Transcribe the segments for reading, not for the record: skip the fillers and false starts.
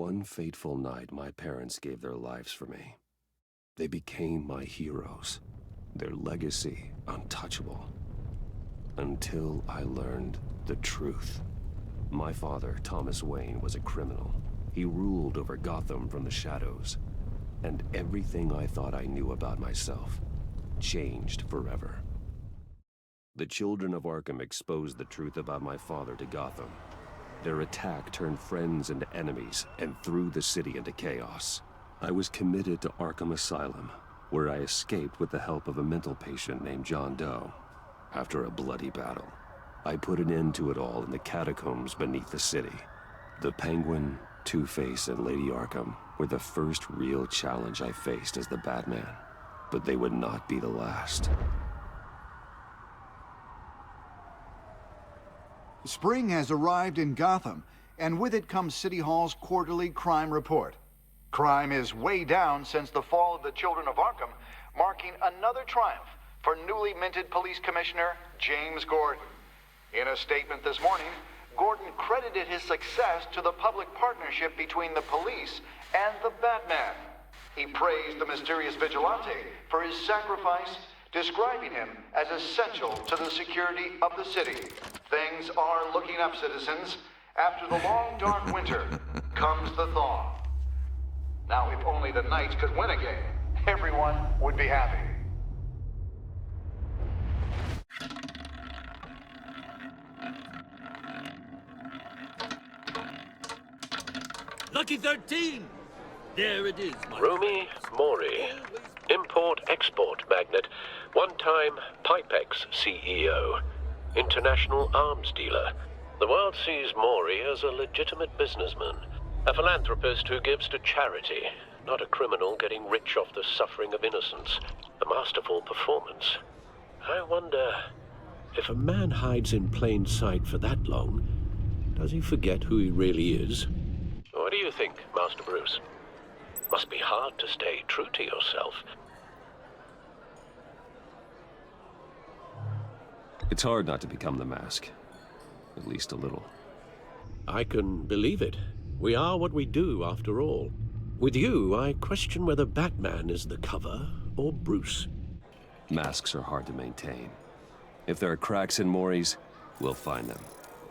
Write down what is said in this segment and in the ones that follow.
one fateful night, my parents gave their lives for me. They became my heroes, their legacy untouchable. Until I learned the truth. My father, Thomas Wayne, was a criminal. He ruled over Gotham from the shadows. And everything I thought I knew about myself changed forever. The Children of Arkham exposed the truth about my father to Gotham. Their attack turned friends into enemies and threw the city into chaos. I was committed to Arkham Asylum, where I escaped with the help of a mental patient named John Doe. After a bloody battle, I put an end to it all in the catacombs beneath the city. The Penguin, Two-Face, and Lady Arkham were the first real challenge I faced as the Batman, but they would not be the last. Spring has arrived in Gotham, and with it comes City Hall's quarterly crime report. Crime is way down since the fall of the Children of Arkham, marking another triumph for newly minted Police Commissioner James Gordon. In a statement this morning, Gordon credited his success to the public partnership between the police and the Batman. He praised the mysterious vigilante for his sacrifice, describing him as essential to the security of the city. Things are looking up, citizens. After the long, dark winter comes the thaw. Now, if only the Knights could win again, everyone would be happy. Lucky 13! There it is, Rumi, Mori, import-export magnate, one-time Pipex CEO, international arms dealer. The world sees Mori as a legitimate businessman, a philanthropist who gives to charity, not a criminal getting rich off the suffering of innocence. A masterful performance. I wonder, if a man hides in plain sight for that long, does he forget who he really is? What do you think, Master Bruce? Must be hard to stay true to yourself. It's hard not to become the mask. At least a little. I can believe it. We are what we do, after all. With you, I question whether Batman is the cover or Bruce. Masks are hard to maintain. If there are cracks in Mori's, we'll find them.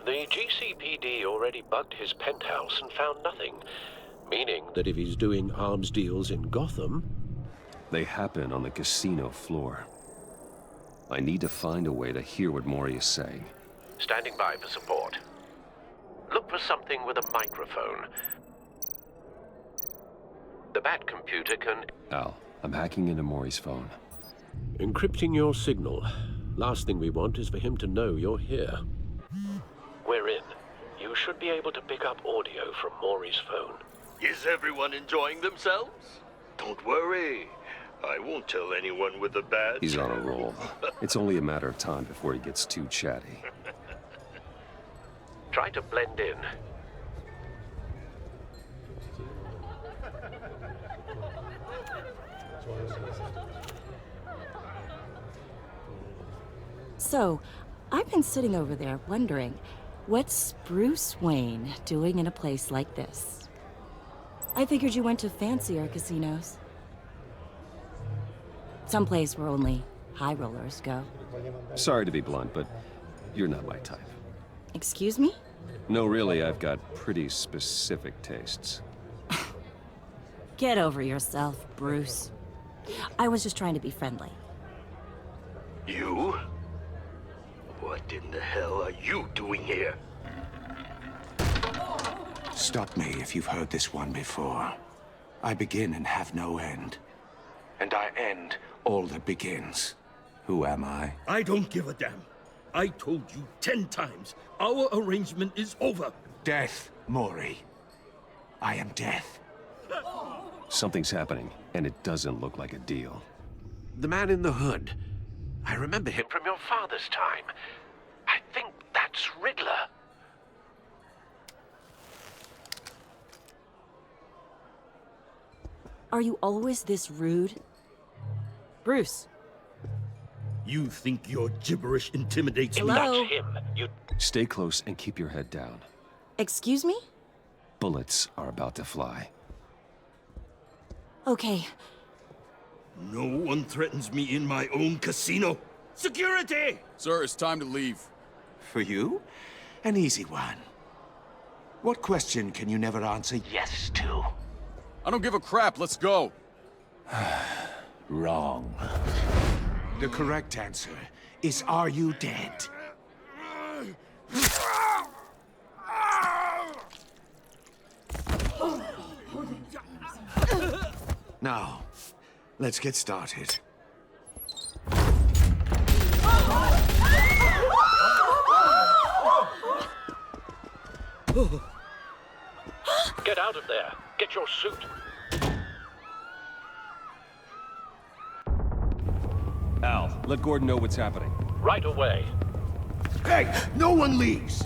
The GCPD already bugged his penthouse and found nothing. Meaning that if he's doing arms deals in Gotham... They happen on the casino floor. I need to find a way to hear what Mori is saying. Standing by for support. Look for something with a microphone. The Bat computer can... Al, I'm hacking into Mori's phone. Encrypting your signal. Last thing we want is for him to know you're here. We're in. You should be able to pick up audio from Mori's phone. Is everyone enjoying themselves? Don't worry. I won't tell anyone with the badge. He's on a roll. It's only a matter of time before he gets too chatty. Try to blend in. So, I've been sitting over there wondering, what's Bruce Wayne doing in a place like this? I figured you went to fancier casinos. Someplace where only high rollers go. Sorry to be blunt, but you're not my type. Excuse me? No, really, I've got pretty specific tastes. Get over yourself, Bruce. I was just trying to be friendly. You? What in the hell are you doing here? Stop me if you've heard this one before. I begin and have no end. And I end all that begins. Who am I? I don't give a damn. I told you 10 times. Our arrangement is over. Death, Mori. I am death. Something's happening, and it doesn't look like a deal. The man in the hood. I remember him from your father's time. I think that's Riddler. Are you always this rude? Bruce. You think your gibberish intimidates me? Hello? That's him. You... Stay close and keep your head down. Excuse me? Bullets are about to fly. Okay, No one threatens me in my own casino. Security! Sir, it's time to leave. For you? An easy one. What question can you never answer yes to? I don't give a crap, let's go. Wrong. The correct answer is, are you dead? Now, let's get started. Get out of there. Get your suit. Al, let Gordon know what's happening. Right away. Hey, no one leaves!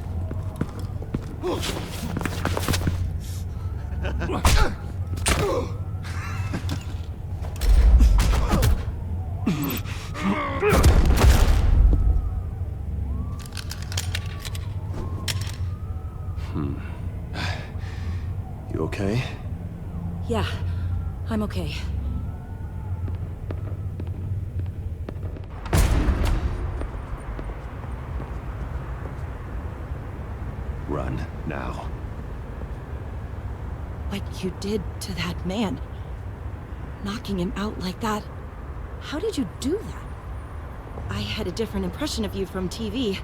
You okay? yeah, I'm okay. Run, now. What you did to that man, knocking him out like that, how did you do that? I had a different impression of you from TV.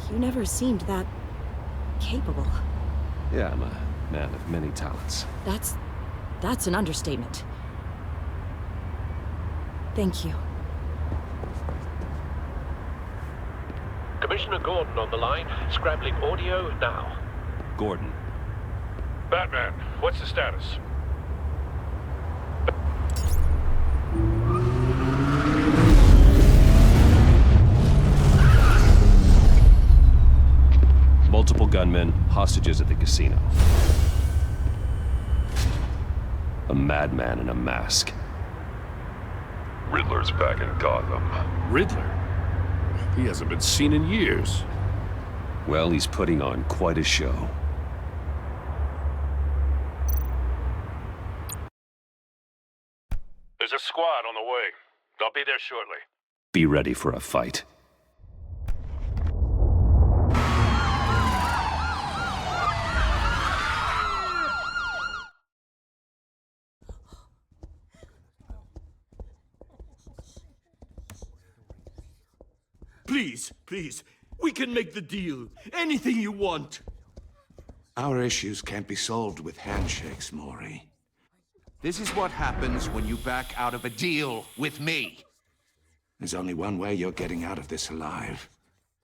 You never seemed that capable. Yeah, I'm a man of many talents. That's an understatement. Thank you. Commissioner Gordon on the line. Scrabbling audio now. Gordon. Batman, what's the status? Multiple gunmen, hostages at the casino. A madman in a mask. Riddler's back in Gotham. Riddler? He hasn't been seen in years. Well, he's putting on quite a show. There's a squad on the way. They'll be there shortly. Be ready for a fight. Please, please, we can make the deal. Anything you want. Our issues can't be solved with handshakes, Mori. This is what happens when you back out of a deal with me. There's only one way you're getting out of this alive.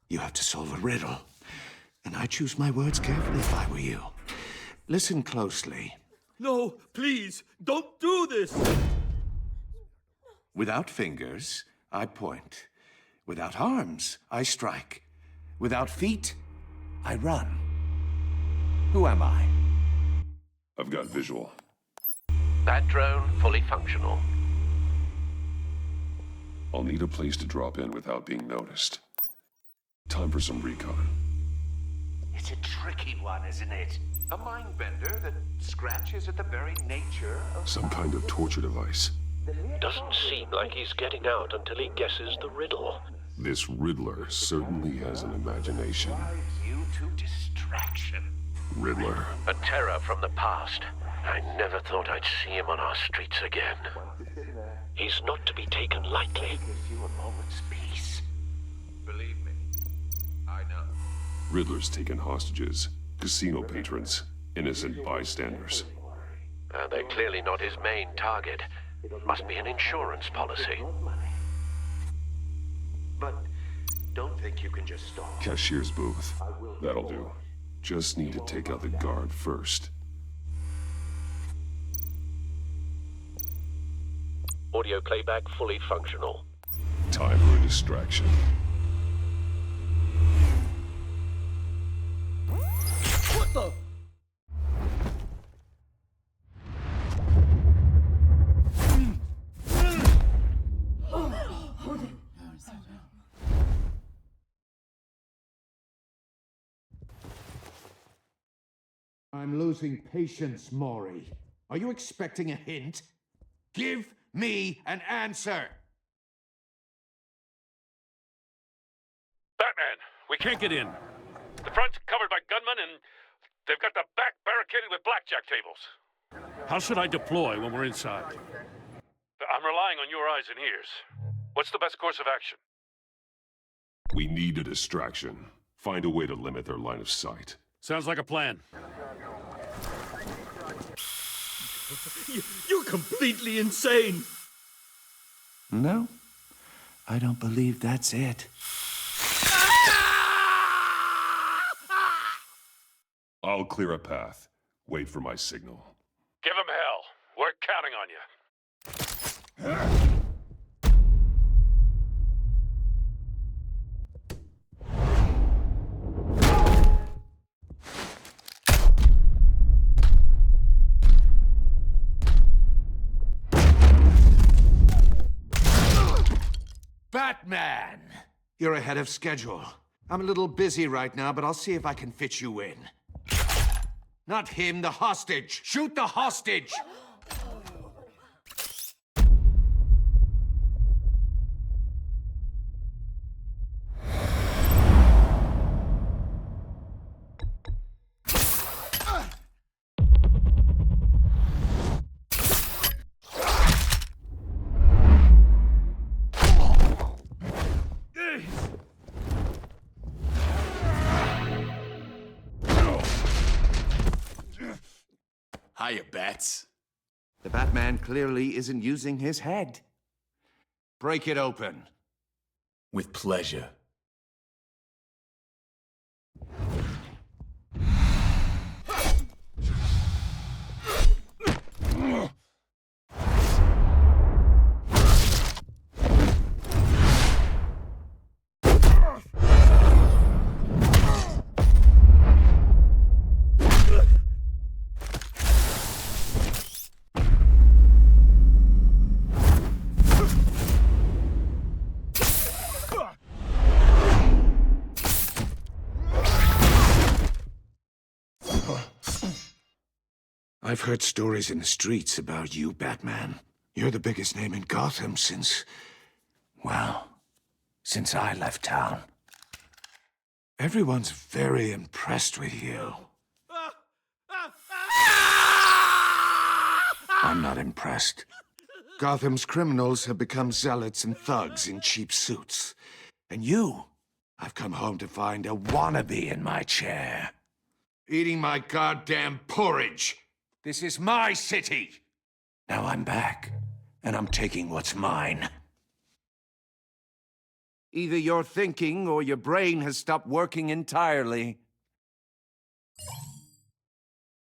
You have to solve a riddle. And I choose my words carefully if I were you. Listen closely. No, please, don't do this. Without fingers, I point. Without arms, I strike. Without feet, I run. Who am I? I've got visual. That drone fully functional. I'll need a place to drop in without being noticed. Time for some recon. It's a tricky one, isn't it? A mind bender that scratches at the very nature of... Some kind of torture device. Doesn't seem like he's getting out until he guesses the riddle. This Riddler certainly has an imagination. drives you to distraction. Riddler. A terror from the past. I never thought I'd see him on our streets again. He's not to be taken lightly. Gives you a moment's peace. Believe me, I know. Riddler's taken hostages, casino patrons, innocent bystanders. They're clearly not his main target. Must be an insurance policy. But don't think you can just stop. Cashier's booth. That'll do. Just need to take out the guard first. Audio playback fully functional. Time for a distraction. What the? I'm losing patience, Mori. Are you expecting a hint? Give me an answer! Batman, we can't get in. The front's covered by gunmen, and they've got the back barricaded with blackjack tables. How should I deploy when we're inside? I'm relying on your eyes and ears. What's the best course of action? We need a distraction. Find a way to limit their line of sight. Sounds like a plan. You're completely insane! No, I don't believe that's it. I'll clear a path. Wait for my signal. Give him hell. We're counting on you. Batman! You're ahead of schedule. I'm a little busy right now, but I'll see if I can fit you in. Not him, the hostage! Shoot the hostage! Hiya, Bats. The Batman clearly isn't using his head. Break it open. With pleasure. I've heard stories in the streets about you, Batman. You're the biggest name in Gotham since I left town. Everyone's very impressed with you. I'm not impressed. Gotham's criminals have become zealots and thugs in cheap suits. And you, I've come home to find a wannabe in my chair. Eating my goddamn porridge. This is my city! Now I'm back, and I'm taking what's mine. Either you're thinking, or your brain has stopped working entirely.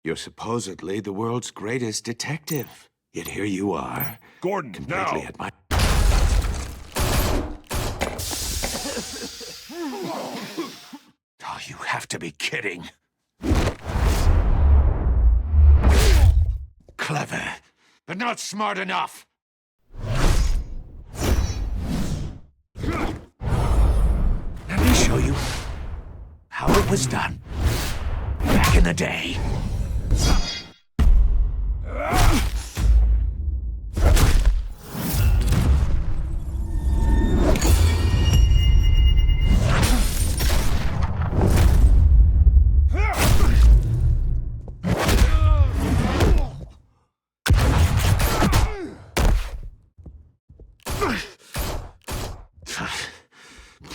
You're supposedly the world's greatest detective. Yet here you are. Gordon, completely now! at my... Oh, you have to be kidding. Clever, but not smart enough. Let me show you how it was done back in the day.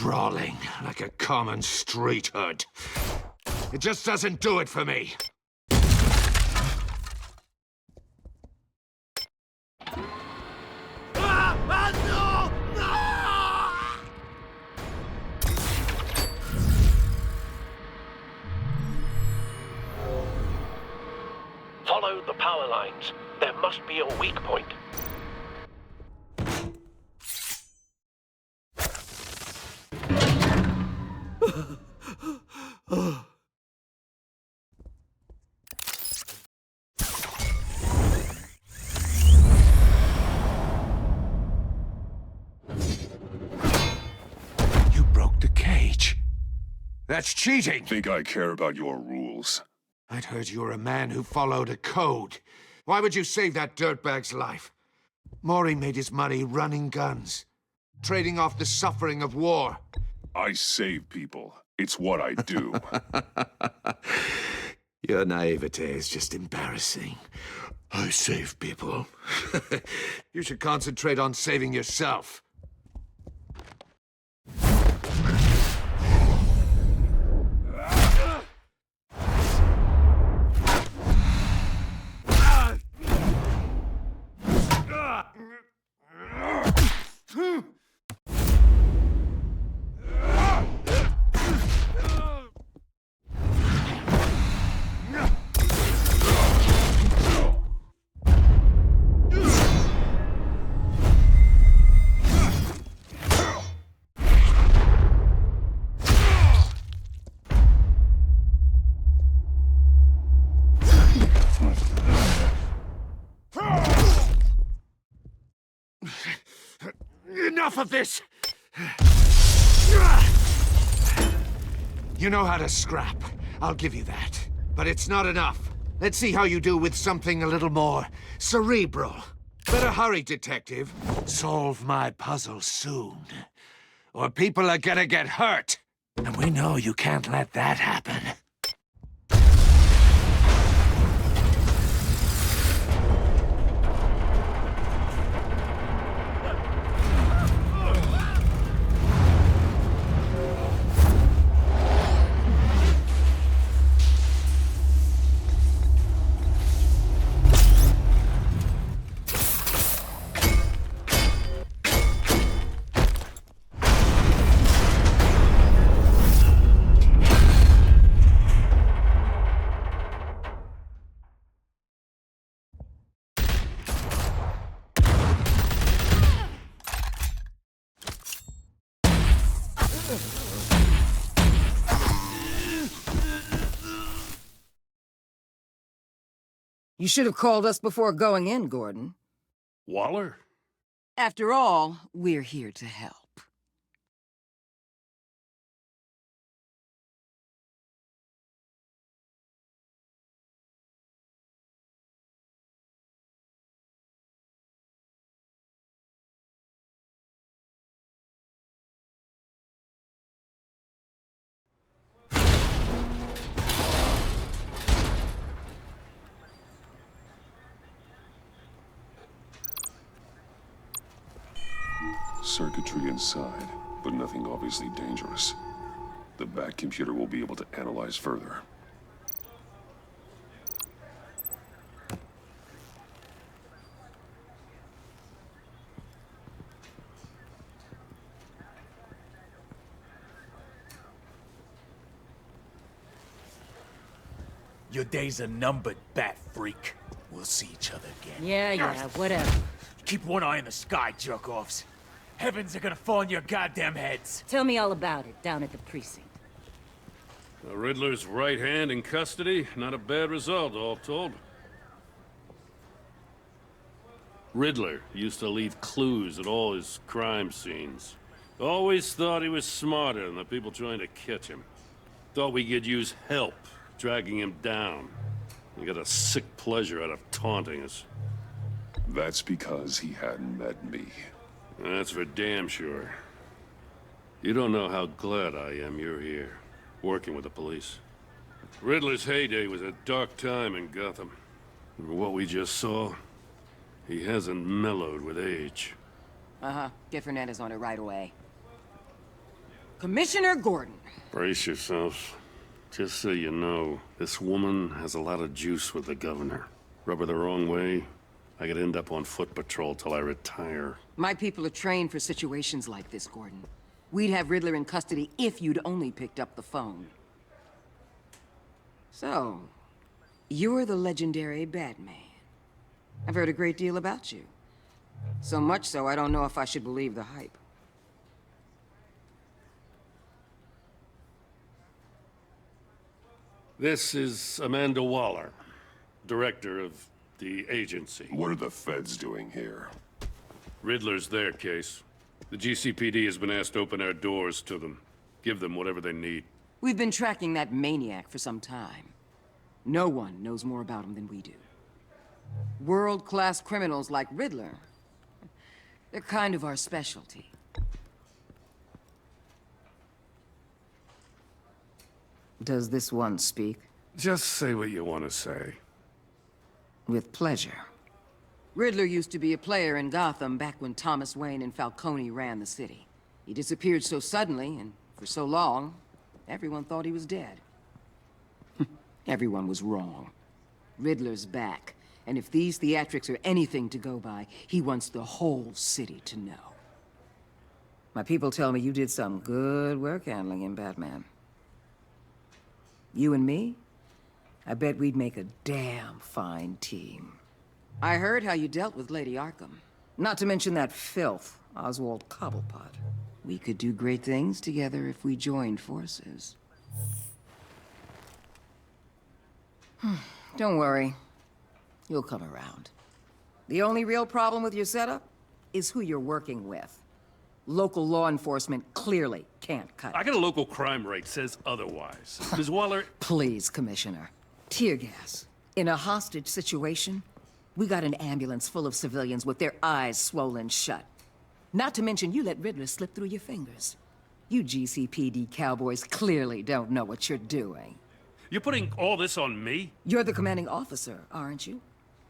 Brawling like a common street hood. It just doesn't do it for me. Follow the power lines. There must be a weak point. You broke the cage. That's cheating! Think I care about your rules? I'd heard you were a man who followed a code. Why would you save that dirtbag's life? Mori made his money running guns, trading off the suffering of war. I save people. It's what I do. Your naivete is just embarrassing. I save people. You should concentrate on saving yourself. Enough of this! You know how to scrap. I'll give you that. But it's not enough. Let's see how you do with something a little more cerebral. Better hurry, detective. Solve my puzzle soon. Or people are gonna get hurt. And we know you can't let that happen. You should have called us before going in, Gordon. Waller? After all, we're here to help. Circuitry inside, but nothing obviously dangerous. The back computer will be able to analyze further. Your days are numbered, bat freak. We'll see each other again. Yeah, whatever. Keep one eye in the sky, jerk-offs. Heavens are gonna fall on your goddamn heads. Tell me all about it down at the precinct. The Riddler's right hand in custody. Not a bad result, all told. Riddler used to leave clues at all his crime scenes. Always thought he was smarter than the people trying to catch him. Thought we could use help, dragging him down. He got a sick pleasure out of taunting us. That's because he hadn't met me. That's for damn sure. You don't know how glad I am you're here, working with the police. Riddler's heyday was a dark time in Gotham. For what we just saw, he hasn't mellowed with age. Uh-huh. Get Fernandez on it right away. Commissioner Gordon. Brace yourselves. Just so you know, this woman has a lot of juice with the governor. Rub her the wrong way, I could end up on foot patrol till I retire. My people are trained for situations like this, Gordon. We'd have Riddler in custody if you'd only picked up the phone. So, you're the legendary Batman. I've heard a great deal about you. So much so, I don't know if I should believe the hype. This is Amanda Waller, director of the agency. What are the feds doing here? Riddler's their case. The GCPD has been asked to open our doors to them. Give them whatever they need. We've been tracking that maniac for some time. No one knows more about him than we do. World-class criminals like Riddler, they're kind of our specialty. Does this one speak? Just say what you want to say. With pleasure. Riddler used to be a player in Gotham back when Thomas Wayne and Falcone ran the city. He disappeared so suddenly, and for so long, everyone thought he was dead. Everyone was wrong. Riddler's back, and if these theatrics are anything to go by, he wants the whole city to know. My people tell me you did some good work handling him, Batman. You and me? I bet we'd make a damn fine team. I heard how you dealt with Lady Arkham. Not to mention that filth, Oswald Cobblepot. We could do great things together if we joined forces. Don't worry. You'll come around. The only real problem with your setup is who you're working with. Local law enforcement clearly can't cut it. I got a local crime rate says otherwise. Ms. Waller... Please, Commissioner. Tear gas. In a hostage situation, we got an ambulance full of civilians with their eyes swollen shut. Not to mention you let Riddler slip through your fingers. You GCPD cowboys clearly don't know what you're doing. You're putting all this on me? You're the commanding officer, aren't you?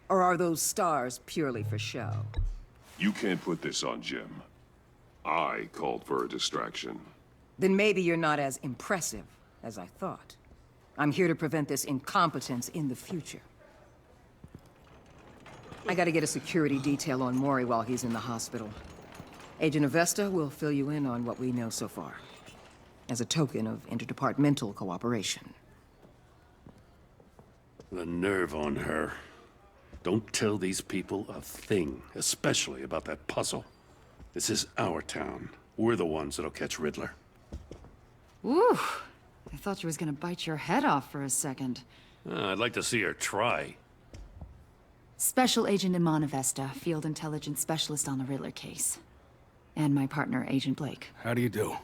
Or are those stars purely for show? You can't put this on Jim. I called for a distraction. Then maybe you're not as impressive as I thought. I'm here to prevent this incompetence in the future. I gotta get a security detail on Mori while he's in the hospital. Agent Avesta will fill you in on what we know so far, as a token of interdepartmental cooperation. The nerve on her. Don't tell these people a thing, especially about that puzzle. This is our town. We're the ones that'll catch Riddler. Ooh, I thought you was gonna bite your head off for a second. I'd like to see her try. Special Agent Iman Avesta, Field Intelligence Specialist on the Riddler case. And my partner, Agent Blake. How do you do?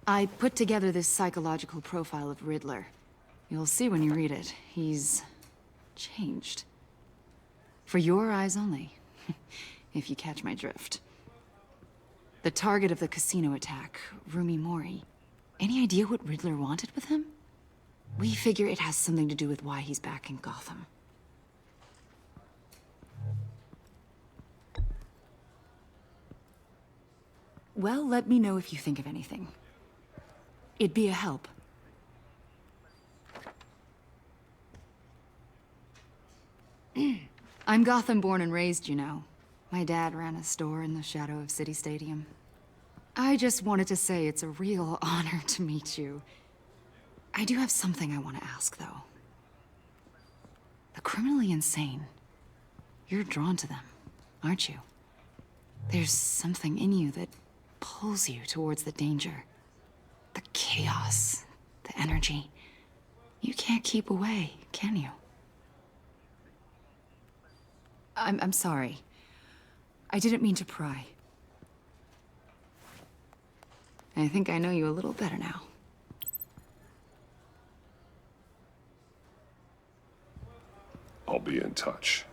I put together this psychological profile of Riddler. You'll see when you read it. He's changed. For your eyes only, if you catch my drift. The target of the casino attack, Rumi Mori. Any idea what Riddler wanted with him? We figure it has something to do with why he's back in Gotham. Well, let me know if you think of anything. It'd be a help. I'm Gotham born and raised, you know. My dad ran a store in the shadow of City Stadium. I just wanted to say it's a real honor to meet you. I do have something I want to ask, though. The criminally insane. You're drawn to them, aren't you? There's something in you that pulls you towards the danger. The chaos, the energy. You can't keep away, can you? I'm sorry. I didn't mean to pry. I think I know you a little better now. I'll be in touch.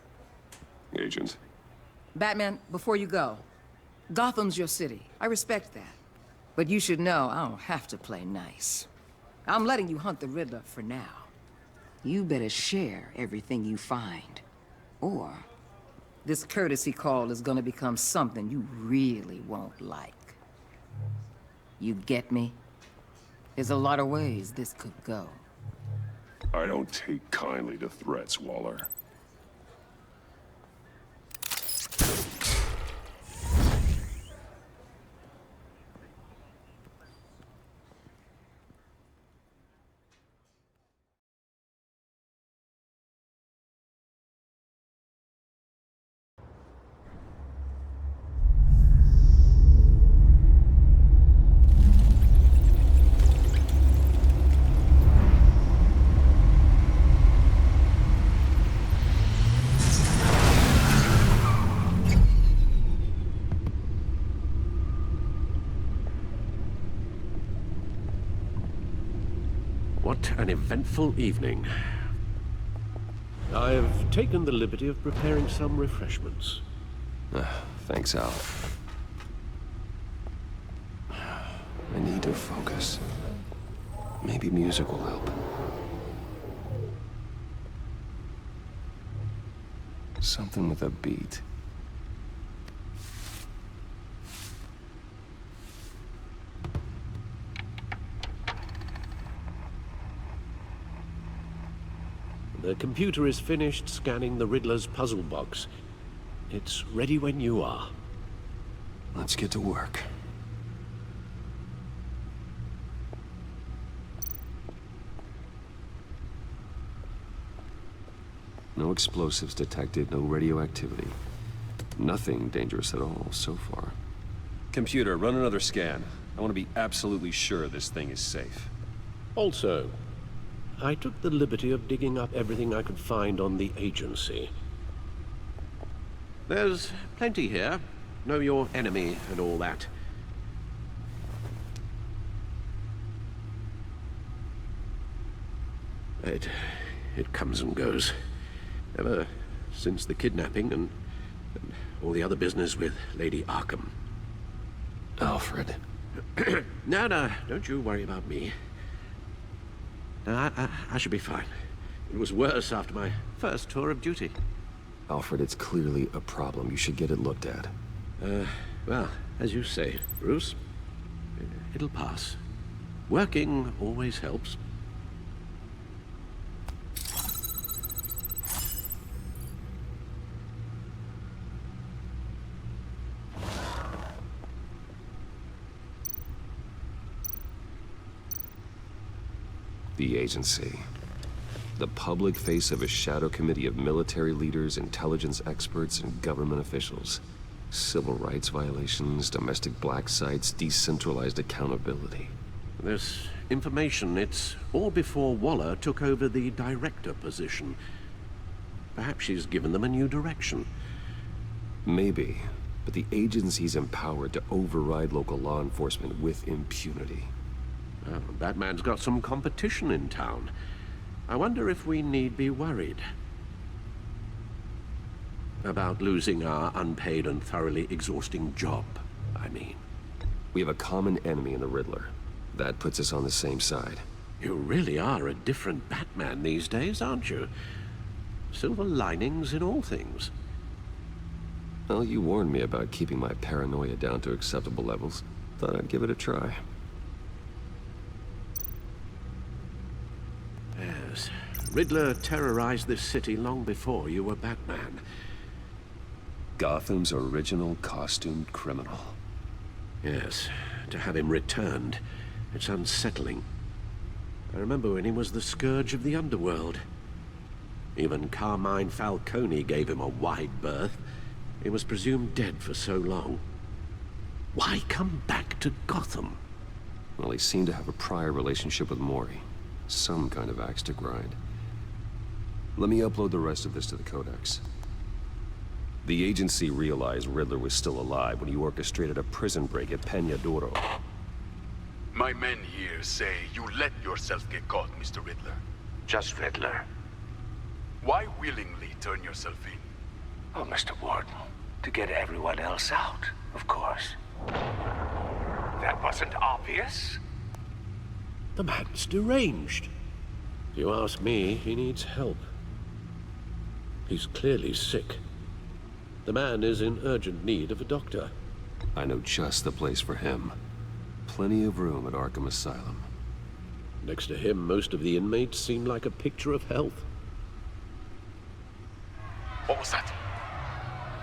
Agent. Batman, before you go, Gotham's your city. I respect that. But you should know I don't have to play nice. I'm letting you hunt the Riddler for now. You better share everything you find. Or this courtesy call is gonna become something you really won't like. You get me? There's a lot of ways this could go. I don't take kindly to threats, Waller. What an eventful evening. I've taken the liberty of preparing some refreshments. Thanks, Al. I need to focus. Maybe music will help. Something with a beat. The computer is finished scanning the Riddler's puzzle box. It's ready when you are. Let's get to work. No explosives detected, no radioactivity. Nothing dangerous at all so far. Computer, run another scan. I want to be absolutely sure this thing is safe. Also, I took the liberty of digging up everything I could find on the agency. There's plenty here. Know your enemy and all that. It comes and goes. Ever since the kidnapping and all the other business with Lady Arkham. Alfred. No, don't you worry about me. No, I should be fine. It was worse after my first tour of duty. Alfred, it's clearly a problem. You should get it looked at. Well, as you say, Bruce, it'll pass. Working always helps. The agency. The public face of a shadow committee of military leaders, intelligence experts, and government officials. Civil rights violations, domestic black sites, decentralized accountability. This information, it's all before Waller took over the director position. Perhaps she's given them a new direction. Maybe, but the agency's empowered to override local law enforcement with impunity. Well, Batman's got some competition in town. I wonder if we need be worried about losing our unpaid and thoroughly exhausting job, I mean. We have a common enemy in the Riddler. That puts us on the same side. You really are a different Batman these days, aren't you? Silver linings in all things. Well, you warned me about keeping my paranoia down to acceptable levels. Thought I'd give it a try. Yes. Riddler terrorized this city long before you were Batman. Gotham's original costumed criminal. Yes. To have him returned, it's unsettling. I remember when he was the scourge of the underworld. Even Carmine Falcone gave him a wide berth. He was presumed dead for so long. Why come back to Gotham? Well, he seemed to have a prior relationship with Mori. Some kind of axe to grind. Let me upload the rest of this to the Codex. The agency realized Riddler was still alive when he orchestrated a prison break at Peñadoro. My men here say you let yourself get caught, Mr. Riddler. Just Riddler. Why willingly turn yourself in? Oh, Mr. Warden, to get everyone else out, of course. That wasn't obvious. The man's deranged. If you ask me, he needs help. He's clearly sick. The man is in urgent need of a doctor. I know just the place for him. Plenty of room at Arkham Asylum. Next to him, most of the inmates seem like a picture of health. What was that?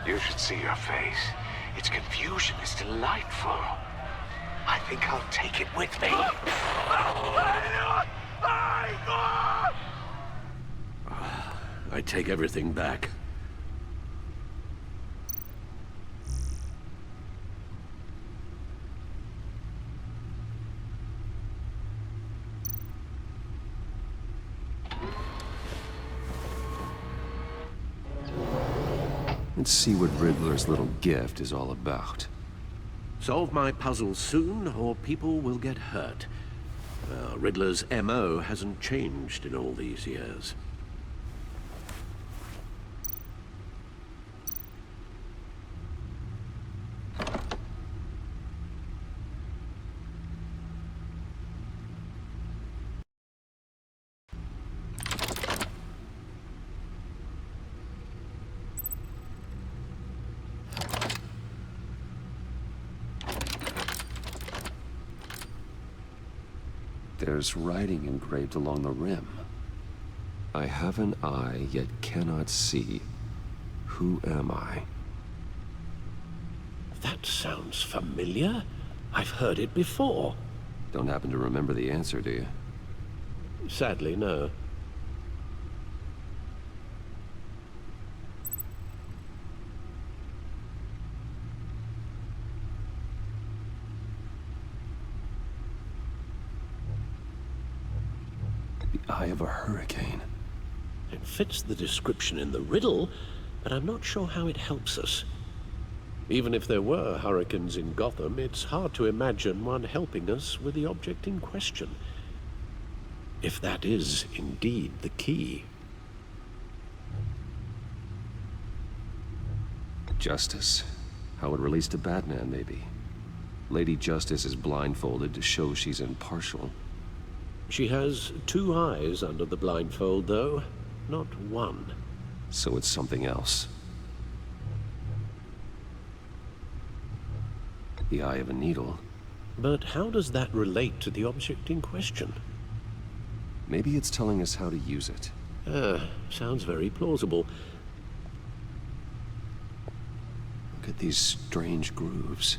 You should see your face. Its confusion is delightful. I think I'll take it with me. I take everything back. Let's see what Riddler's little gift is all about. Solve my puzzle soon, or people will get hurt. Riddler's MO hasn't changed in all these years. There's writing engraved along the rim. I have an eye, yet cannot see. Who am I? That sounds familiar. I've heard it before. Don't happen to remember the answer, do you? Sadly, no. The eye of a hurricane. It fits the description in the riddle, but I'm not sure how it helps us. Even if there were hurricanes in Gotham, it's hard to imagine one helping us with the object in question. If that is indeed the key. Justice. How it relates to Batman, maybe. Lady Justice is blindfolded to show she's impartial. She has two eyes under the blindfold, though, not one. So it's something else. The eye of a needle. But how does that relate to the object in question? Maybe it's telling us how to use it. Sounds very plausible. Look at these strange grooves.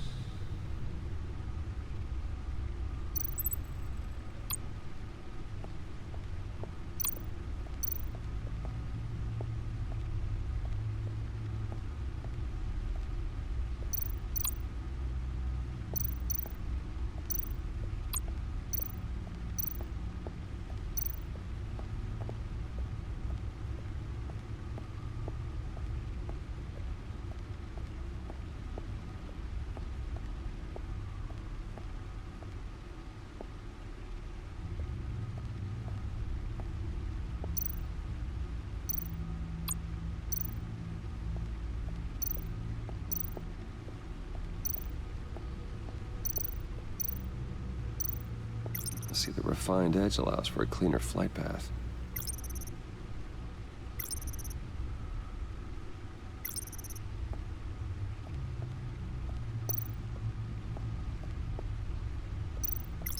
See, the refined edge allows for a cleaner flight path.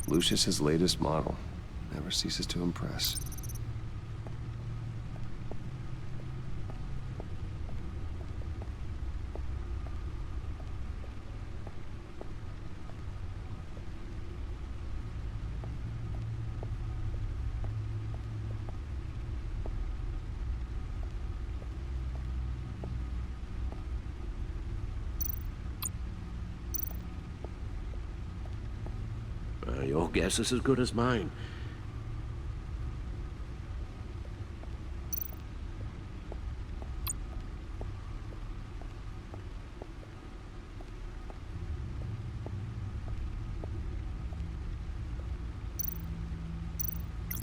Lucius's latest model. Never ceases to impress. Your guess is as good as mine.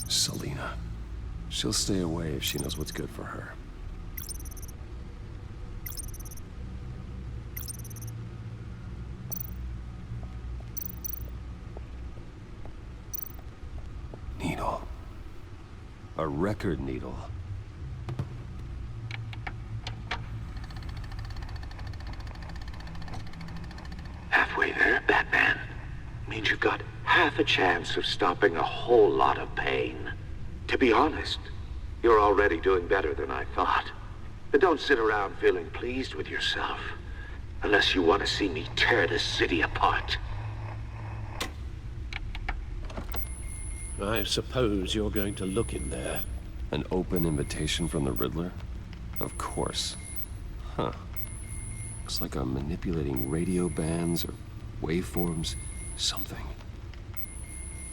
Selina. She'll stay away if she knows what's good for her. Needle. A record needle. Halfway there, Batman. Means you've got half a chance of stopping a whole lot of pain. To be honest, you're already doing better than I thought. But don't sit around feeling pleased with yourself. Unless you want to see me tear this city apart. I suppose you're going to look in there. An open invitation from the Riddler? Of course. Huh. Looks like I'm manipulating radio bands or waveforms. Something.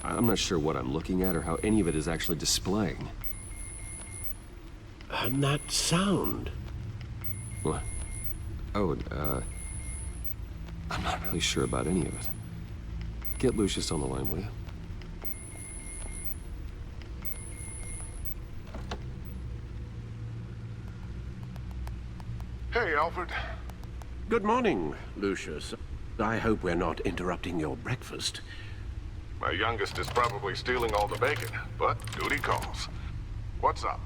I'm not sure what I'm looking at or how any of it is actually displaying. And that sound. What? Oh, I'm not really sure about any of it. Get Lucius on the line, will you? Hey, Alfred. Good morning, Lucius. I hope we're not interrupting your breakfast. My youngest is probably stealing all the bacon, but duty calls. What's up?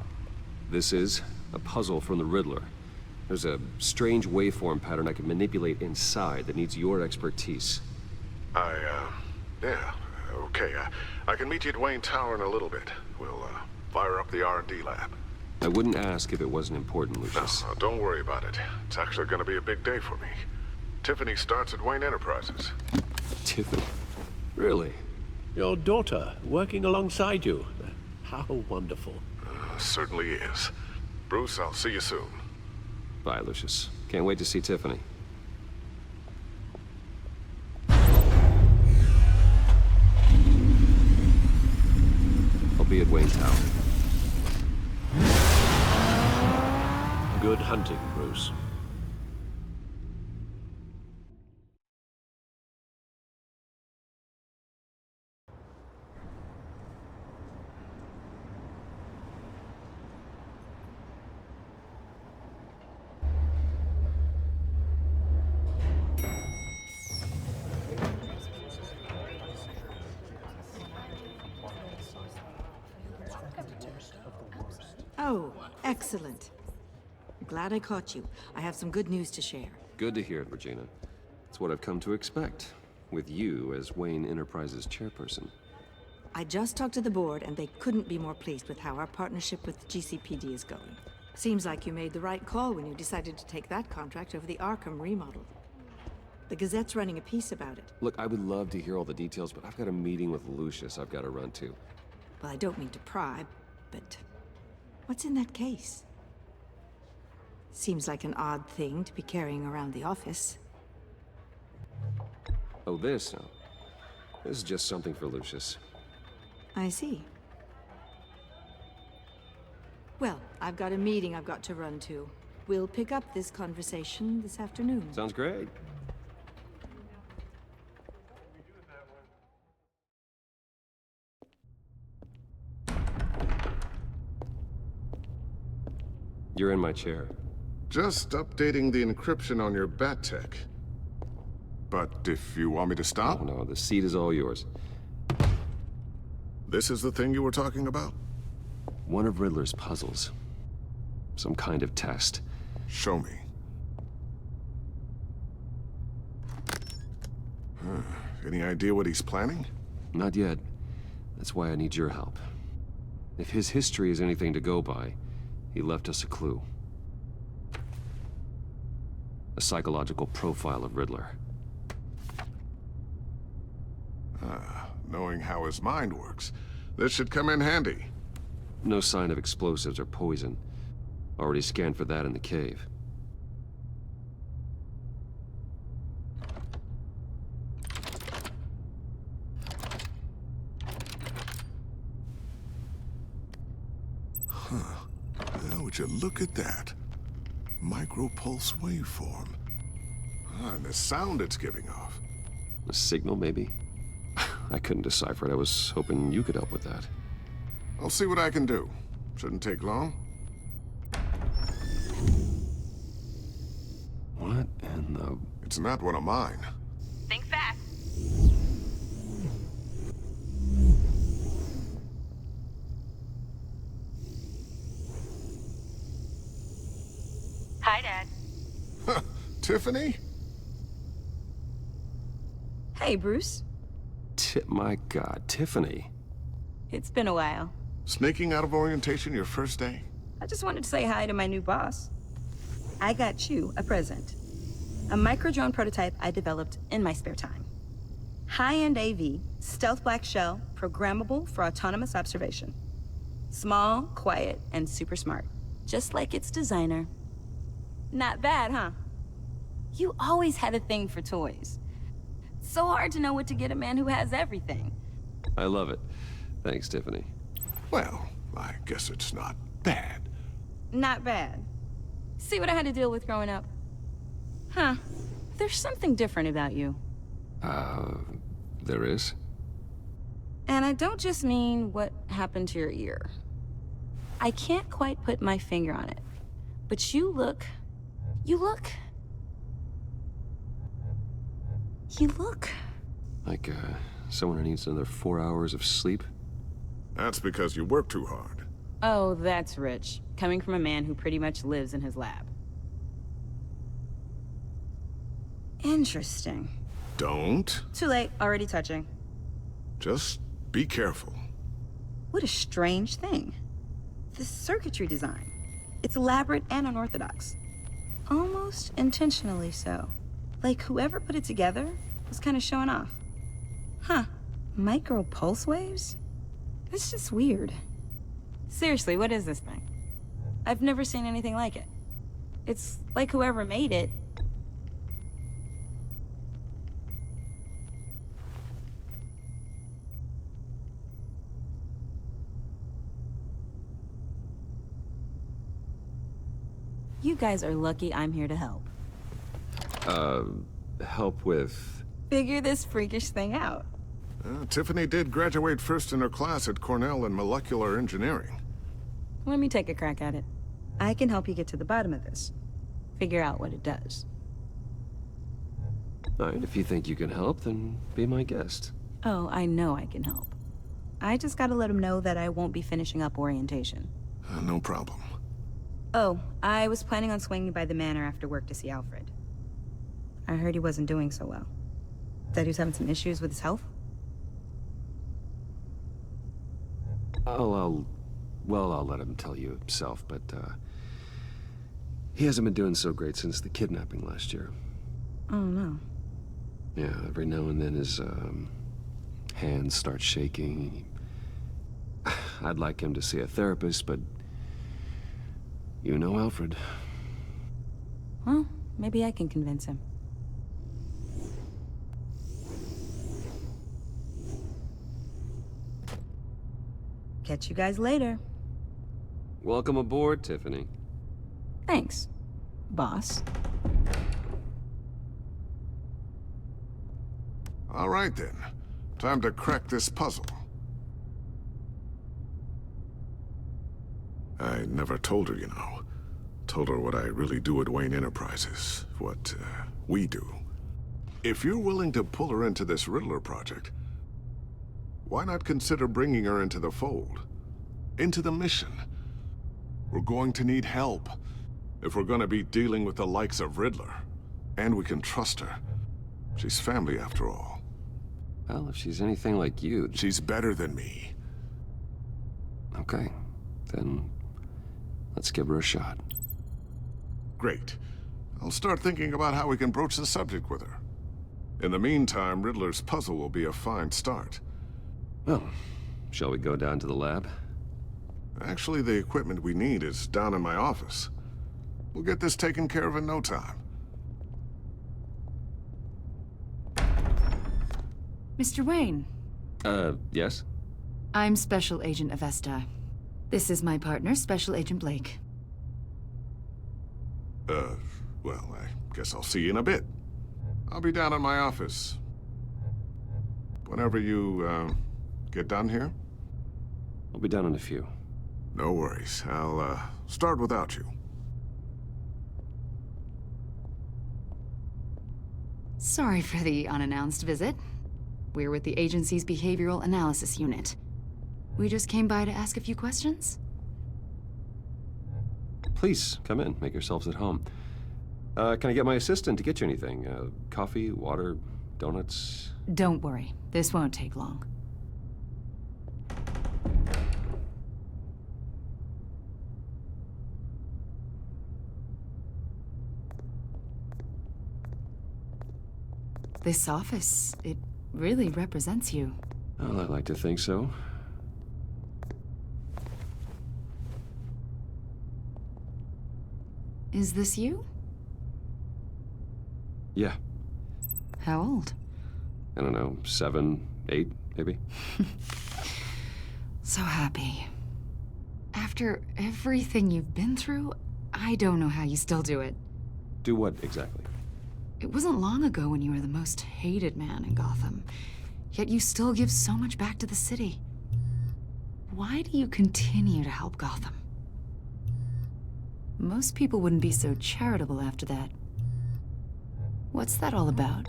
This is a puzzle from the Riddler. There's a strange waveform pattern I can manipulate inside that needs your expertise. Yeah, Okay, I can meet you at Wayne Tower in a little bit. We'll, fire up the R&D lab. I wouldn't ask if it wasn't important, Lucius. No, don't worry about it. It's actually gonna be a big day for me. Tiffany starts at Wayne Enterprises. Tiffany? Really? Your daughter, working alongside you. How wonderful. Certainly is. Bruce, I'll see you soon. Bye, Lucius. Can't wait to see Tiffany. I'll be at Wayne Tower. Good hunting, Bruce. Oh, excellent. Glad I caught you. I have some good news to share. Good to hear it, Regina. It's what I've come to expect, with you as Wayne Enterprises chairperson. I just talked to the board, and they couldn't be more pleased with how our partnership with GCPD is going. Seems like you made the right call when you decided to take that contract over the Arkham remodel. The Gazette's running a piece about it. Look, I would love to hear all the details, but I've got a meeting with Lucius I've got to run to. Well, I don't mean to pry, but what's in that case? Seems like an odd thing to be carrying around the office. Oh, this? No. This is just something for Lucius. I see. Well, I've got a meeting I've got to run to. We'll pick up this conversation this afternoon. Sounds great. You're in my chair. Just updating the encryption on your bat tech. But if you want me to stop? Oh, no, the seat is all yours. This is the thing you were talking about? One of Riddler's puzzles. Some kind of test. Show me. Any idea what he's planning? Not yet. That's why I need your help. If his history is anything to go by, he left us a clue. A psychological profile of Riddler. Knowing how his mind works, this should come in handy. No sign of explosives or poison. Already scanned for that in the cave. Well, would you look at that? Micropulse waveform. And the sound it's giving off. A signal, maybe? I couldn't decipher it. I was hoping you could help with that. I'll see what I can do. Shouldn't take long. What in the... It's not one of mine. Think fast. Hi, Dad. Tiffany? Hey, Bruce. My God, Tiffany. It's been a while. Sneaking out of orientation your first day? I just wanted to say hi to my new boss. I got you a present. A micro-drone prototype I developed in my spare time. High-end AV, stealth black shell, programmable for autonomous observation. Small, quiet, and super smart. Just like its designer. Not bad, huh? You always had a thing for toys. So hard to know what to get a man who has everything. I love it. Thanks, Tiffany. Well, I guess it's not bad. Not bad. See what I had to deal with growing up? Huh. There's something different about you. There is? And I don't just mean what happened to your ear. I can't quite put my finger on it. But you look... Like, someone who needs another 4 hours of sleep? That's because you work too hard. Oh, that's rich. Coming from a man who pretty much lives in his lab. Interesting. Don't. Too late. Already touching. Just be careful. What a strange thing. The circuitry design. It's elaborate and unorthodox. Almost intentionally so. Like whoever put it together was kind of showing off. Huh. Micro pulse waves? That's just weird. Seriously, what is this thing? I've never seen anything like it. It's like whoever made it. You guys are lucky I'm here to help. Help with... Figure this freakish thing out. Tiffany did graduate first in her class at Cornell in molecular engineering. Let me take a crack at it. I can help you get to the bottom of this. Figure out what it does. All right, if you think you can help, then be my guest. Oh, I know I can help. I just gotta let him know that I won't be finishing up orientation. No problem. Oh, I was planning on swinging by the manor after work to see Alfred. I heard he wasn't doing so well. That he was having some issues with his health? I'll let him tell you himself, but, he hasn't been doing so great since the kidnapping last year. Oh, no. Yeah, every now and then his, hands start shaking. I'd like him to see a therapist, but... You know Alfred. Well, maybe I can convince him. Catch you guys later. Welcome aboard, Tiffany. Thanks, boss. All right, then. Time to crack this puzzle. I never told her, you know. Told her what I really do at Wayne Enterprises. What, we do. If you're willing to pull her into this Riddler project, why not consider bringing her into the fold? Into the mission? We're going to need help if we're gonna be dealing with the likes of Riddler. And we can trust her. She's family, after all. Well, if she's anything like you... She's better than me. Okay, then let's give her a shot. Great. I'll start thinking about how we can broach the subject with her. In the meantime, Riddler's puzzle will be a fine start. Well, shall we go down to the lab? Actually, the equipment we need is down in my office. We'll get this taken care of in no time. Mr. Wayne. Yes? I'm Special Agent Avesta. This is my partner, Special Agent Blake. Well, I guess I'll see you in a bit. I'll be down in my office. Whenever you, get done here? I'll be down in a few. No worries. I'll, start without you. Sorry for the unannounced visit. We're with the agency's Behavioral Analysis Unit. We just came by to ask a few questions. Please, come in. Make yourselves at home. Can I get my assistant to get you anything? Coffee, water, donuts? Don't worry. This won't take long. This office, it really represents you. Well, I like to think so. Is this you? Yeah. How old? I don't know, 7, 8, maybe? So happy. After everything you've been through, I don't know how you still do it. Do what, exactly? It wasn't long ago when you were the most hated man in Gotham, yet you still give so much back to the city. Why do you continue to help Gotham? Most people wouldn't be so charitable after that. What's that all about?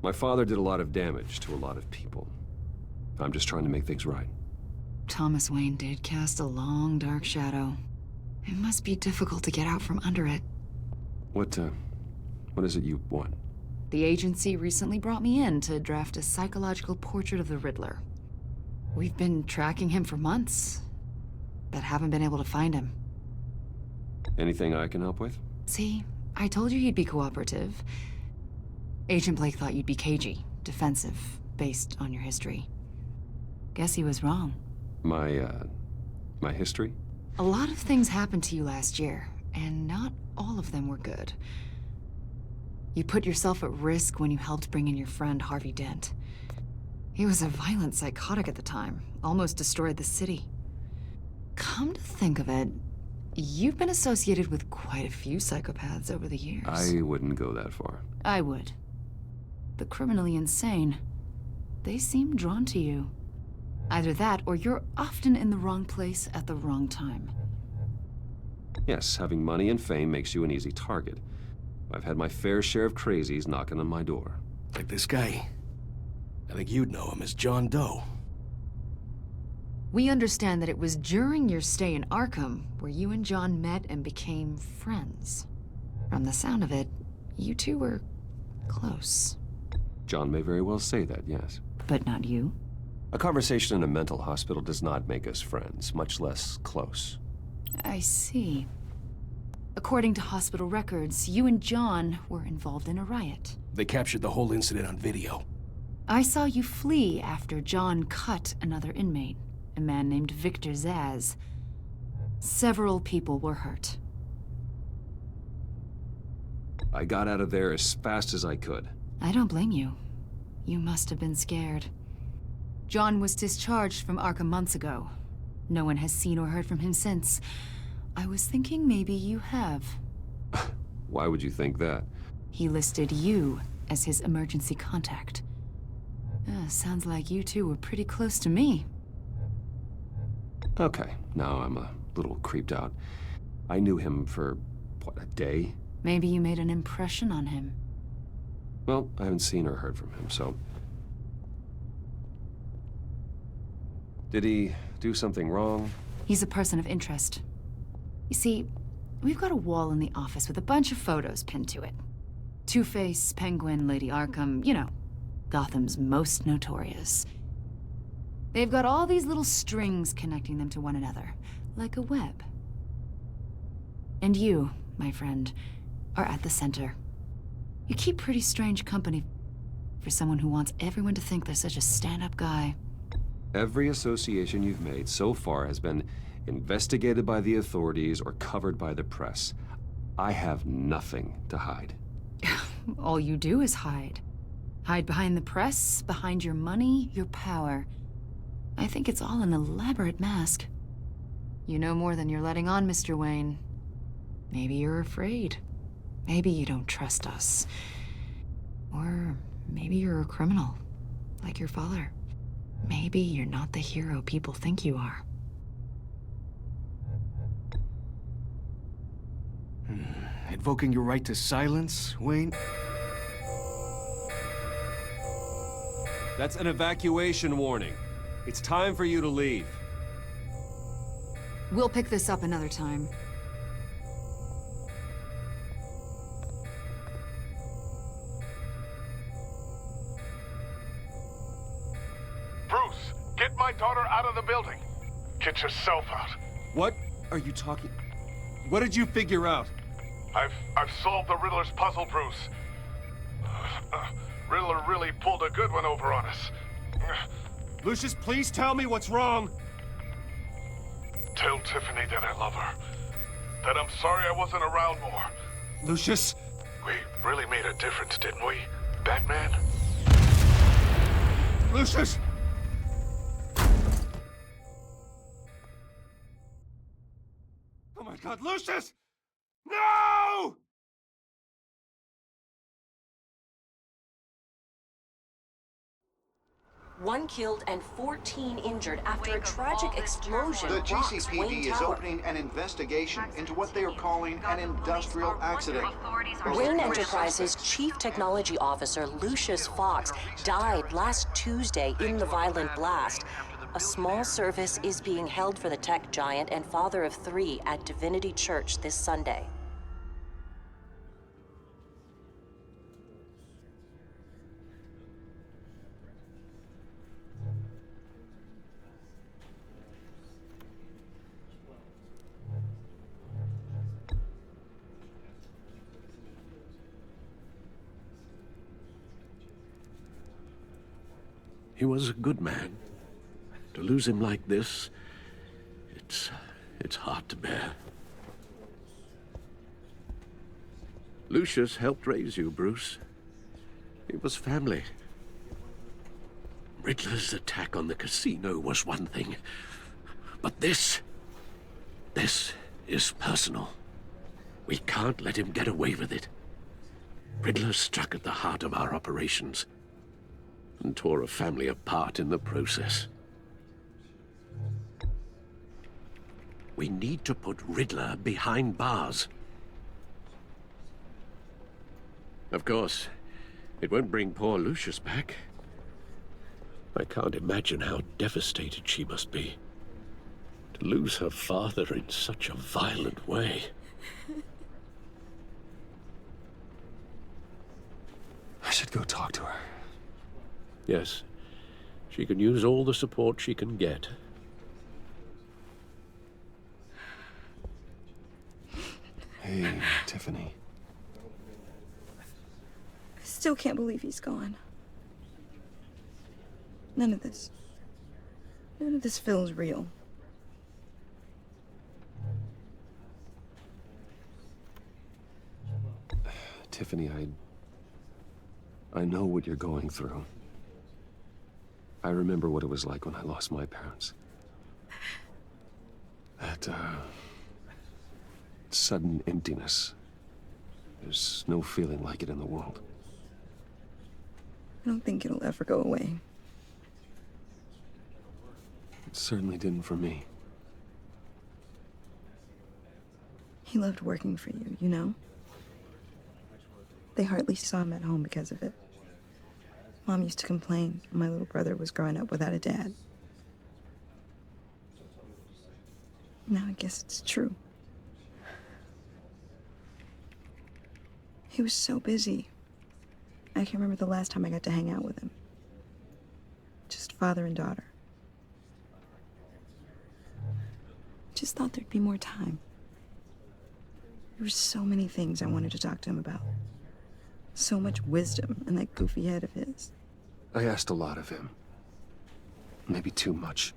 My father did a lot of damage to a lot of people. I'm just trying to make things right. Thomas Wayne did cast a long, dark shadow. It must be difficult to get out from under it. What is it you want? The agency recently brought me in to draft a psychological portrait of the Riddler. We've been tracking him for months, but haven't been able to find him. Anything I can help with? See, I told you he'd be cooperative. Agent Blake thought you'd be cagey, defensive, based on your history. Guess he was wrong. My history? A lot of things happened to you last year, and not all of them were good. You put yourself at risk when you helped bring in your friend Harvey Dent. He was a violent psychotic at the time, almost destroyed the city. Come to think of it, you've been associated with quite a few psychopaths over the years. I wouldn't go that far. I would. The criminally insane. They seem drawn to you. Either that, or you're often in the wrong place at the wrong time. Yes, having money and fame makes you an easy target. I've had my fair share of crazies knocking on my door. Like this guy. I think you'd know him as John Doe. We understand that it was during your stay in Arkham where you and John met and became friends. From the sound of it, you two were close. John may very well say that, yes. But not you? A conversation in a mental hospital does not make us friends, much less close. I see. According to hospital records, you and John were involved in a riot. They captured the whole incident on video. I saw you flee after John cut another inmate, a man named Victor Zaz. Several people were hurt. I got out of there as fast as I could. I don't blame you. You must have been scared. John was discharged from Arkham months ago. No one has seen or heard from him since. I was thinking maybe you have. Why would you think that? He listed you as his emergency contact. Sounds like you two were pretty close to me. Okay, now I'm a little creeped out. I knew him for, what, a day? Maybe you made an impression on him. Well, I haven't seen or heard from him, so... Did he do something wrong? He's a person of interest. You see, we've got a wall in the office with a bunch of photos pinned to it. Two-Face, Penguin, Lady Arkham, you know, Gotham's most notorious. They've got all these little strings connecting them to one another, like a web. And you, my friend, are at the center. You keep pretty strange company for someone who wants everyone to think they're such a stand-up guy. Every association you've made so far has been investigated by the authorities or covered by the press. I have nothing to hide. All you do is hide. Hide behind the press, behind your money, your power. I think it's all an elaborate mask. You know more than you're letting on, Mr. Wayne. Maybe you're afraid. Maybe you don't trust us. Or maybe you're a criminal, like your father. Maybe you're not the hero people think you are. Invoking your right to silence, Wayne? That's an evacuation warning. It's time for you to leave. We'll pick this up another time. Bruce, get my daughter out of the building. Get yourself out. What are you talking? What did you figure out? I've solved the Riddler's puzzle, Bruce. Riddler really pulled a good one over on us. Lucius, please tell me what's wrong. Tell Tiffany that I love her. That I'm sorry I wasn't around more. Lucius? We really made a difference, didn't we, Batman? Lucius! Oh my God, Lucius! No! One killed and 14 injured after a tragic explosion. The rocks GCPD Wayne is Tower. opening an investigation into what they are calling an industrial accident. Wayne Enterprises' Chief Technology Officer, Lucius Fox, died last Tuesday in the violent blast. A small service is being held for the tech giant and father of 3 at Divinity Church this Sunday. He was a good man. To lose him like this, it's hard to bear. Lucius helped raise you, Bruce. It was family. Riddler's attack on the casino was one thing, but this is personal. We can't let him get away with it. Riddler struck at the heart of our operations and tore a family apart in the process. We need to put Riddler behind bars. Of course, it won't bring poor Lucius back. I can't imagine how devastated she must be. To lose her father in such a violent way. I should go talk to her. Yes, she can use all the support she can get. Hey, Tiffany. I still can't believe he's gone. None of this feels real. Tiffany, I know what you're going through. I remember what it was like when I lost my parents. That, sudden emptiness. There's no feeling like it in the world. I don't think it'll ever go away. It certainly didn't for me. He loved working for you, you know? They hardly saw him at home because of it. Mom used to complain my little brother was growing up without a dad. Now I guess it's true. He was so busy. I can't remember the last time I got to hang out with him. Just father and daughter. Just thought there'd be more time. There were so many things I wanted to talk to him about. So much wisdom in that goofy head of his. I asked a lot of him. Maybe too much.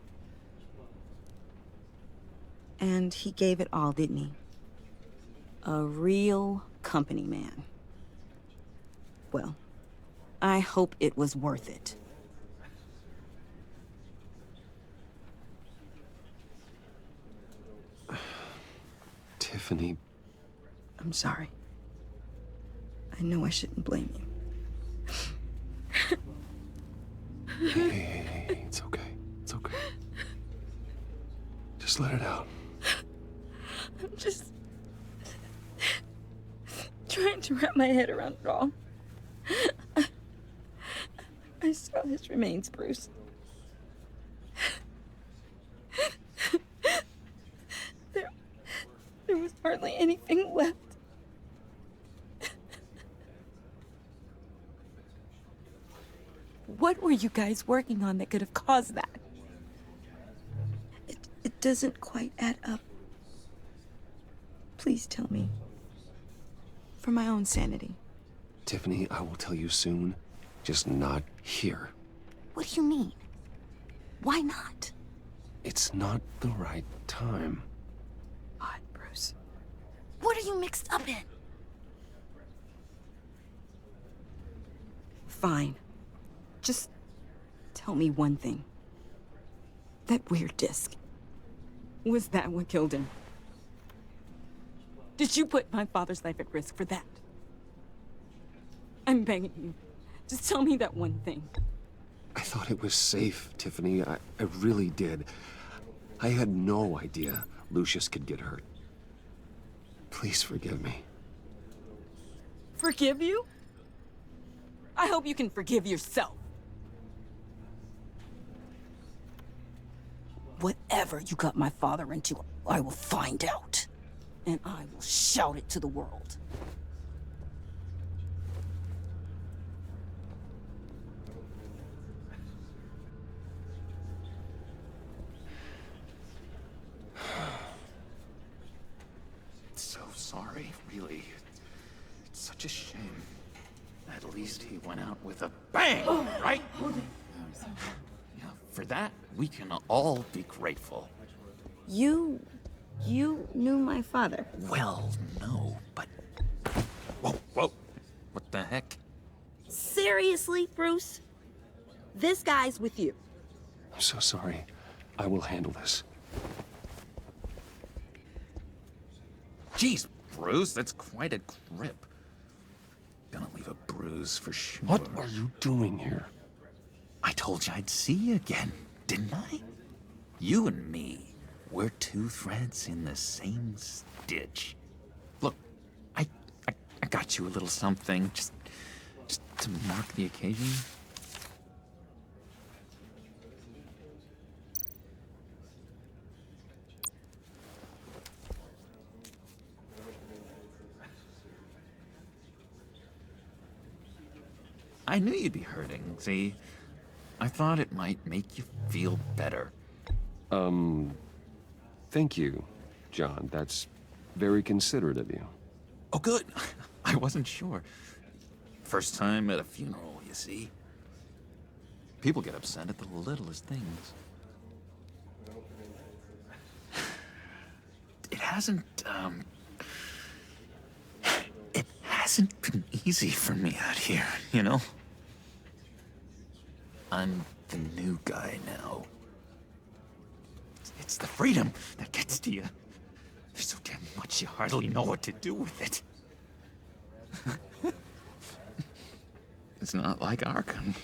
And he gave it all, didn't he? A real company man. Well, I hope it was worth it. Tiffany. I'm sorry. I know I shouldn't blame you. Hey, it's okay. It's okay. Just let it out. I'm just trying to wrap my head around it all. I saw his remains, Bruce. There was hardly anything left. What were you guys working on that could have caused that? It doesn't quite add up. Please tell me. For my own sanity. Tiffany, I will tell you soon. Just not here. What do you mean? Why not? It's not the right time. Odd, Bruce. What are you mixed up in? Fine. Just tell me one thing. That weird disc. Was that what killed him? Did you put my father's life at risk for that? I'm begging you. Just tell me that one thing. I thought it was safe, Tiffany. I really did. I had no idea Lucius could get hurt. Please forgive me. Forgive you? I hope you can forgive yourself. Whatever you got my father into, I will find out. And I will shout it to the world. So sorry, really. It's such a shame. At least he went out with a bang, right? For that, we can all be grateful. You knew my father. Well, no, but... Whoa. What the heck? Seriously, Bruce? This guy's with you. I'm so sorry. I will handle this. Jeez, Bruce, that's quite a grip. Gonna leave a bruise for sure. What are you doing here? I told you I'd see you again, didn't I? You and me, we're two threads in the same stitch. Look, I got you a little something, just to mark the occasion. I knew you'd be hurting, see? I thought it might make you feel better. Thank you, John. That's very considerate of you. Oh, good. I wasn't sure. First time at a funeral, you see? People get upset at the littlest things. It hasn't been easy for me out here, you know? I'm the new guy now. It's the freedom that gets to you. There's so damn much you hardly know what to do with it. It's not like Arkham.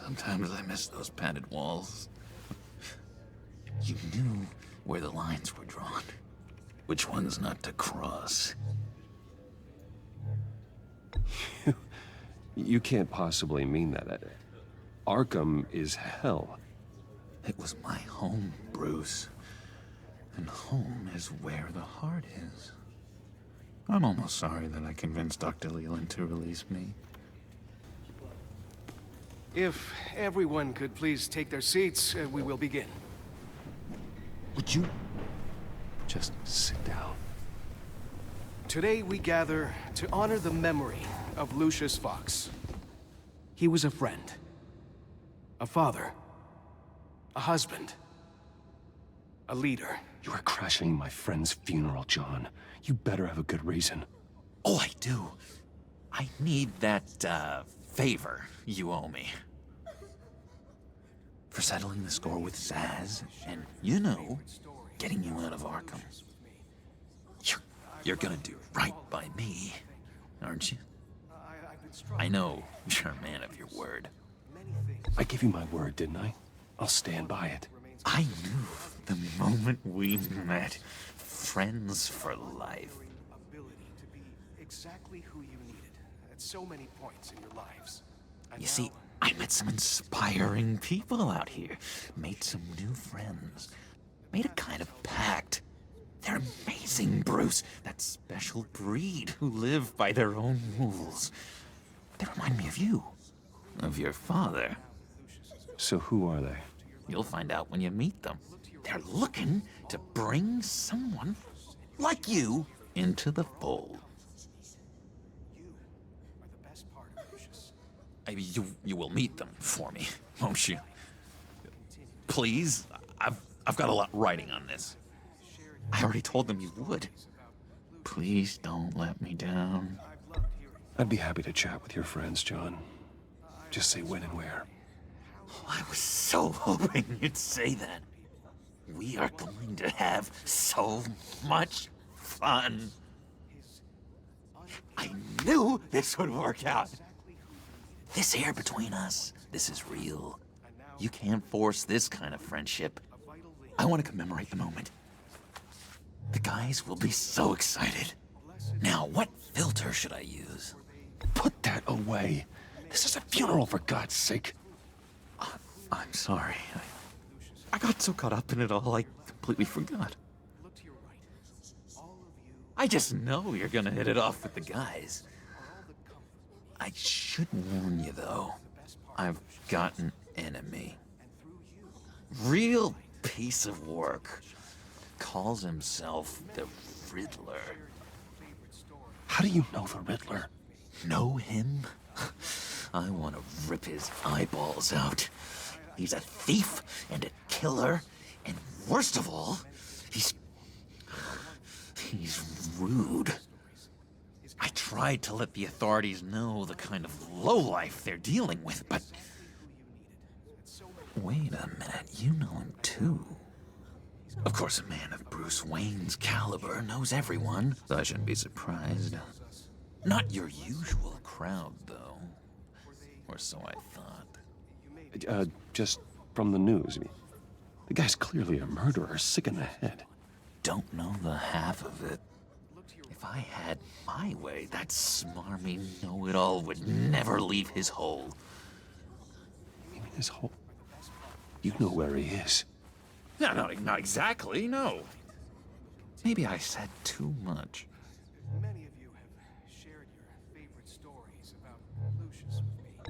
Sometimes I miss those padded walls. You knew where the lines were drawn. Which ones not to cross. You can't possibly mean that. Arkham is hell. It was my home, Bruce. And home is where the heart is. I'm almost sorry that I convinced Dr. Leland to release me. If everyone could please take their seats, we will begin. Would you just sit down? Today we gather to honor the memory of Lucius Fox. He was a friend, a father, a husband, a leader. You are crashing my friend's funeral, John. You better have a good reason. Oh, I do. I need that, favor you owe me. For settling the score with Zaz, and, you know, getting you out of Arkham. You're gonna do right by me, aren't you? I know you're a man of your word. I gave you my word, didn't I? I'll stand by it. I knew the moment we met. Friends for life. Ability to be exactly who you needed at so many points in your lives. You see, I met some inspiring people out here. Made some new friends. Made a kind of pact. They're amazing, Bruce. That special breed who live by their own rules. They remind me of you. Of your father. So who are they? You'll find out when you meet them. They're looking to bring someone like you into the fold. You will meet them for me, won't you? Please, I've got a lot writing on this. I already told them you would. Please don't let me down. I'd be happy to chat with your friends, John. Just say when and where. I was so hoping you'd say that. We are going to have so much fun. I knew this would work out. This air between us, this is real. You can't force this kind of friendship. I want to commemorate the moment. The guys will be so excited. Now, what filter should I use? Put that away. This is a funeral, for God's sake. I'm sorry. I got so caught up in it all, I completely forgot. I just know you're gonna hit it off with the guys. I should warn you, though. I've got an enemy. Real piece of work. Calls himself the Riddler. How do you know the Riddler? Know him? I want to rip his eyeballs out. He's a thief and a killer, and worst of all, he's rude. I tried to let the authorities know the kind of lowlife they're dealing with, but... Wait a minute, you know him too. Of course, a man of Bruce Wayne's caliber knows everyone, so I shouldn't be surprised. Not your usual crowd, though. Or so I thought. Just from the news. I mean, the guy's clearly a murderer, sick in the head. Don't know the half of it. If I had my way, that smarmy know-it-all would never leave his hole. You mean his hole? You know where he is. No, not exactly, no. Maybe I said too much. Many of you have shared your favorite stories about Lucius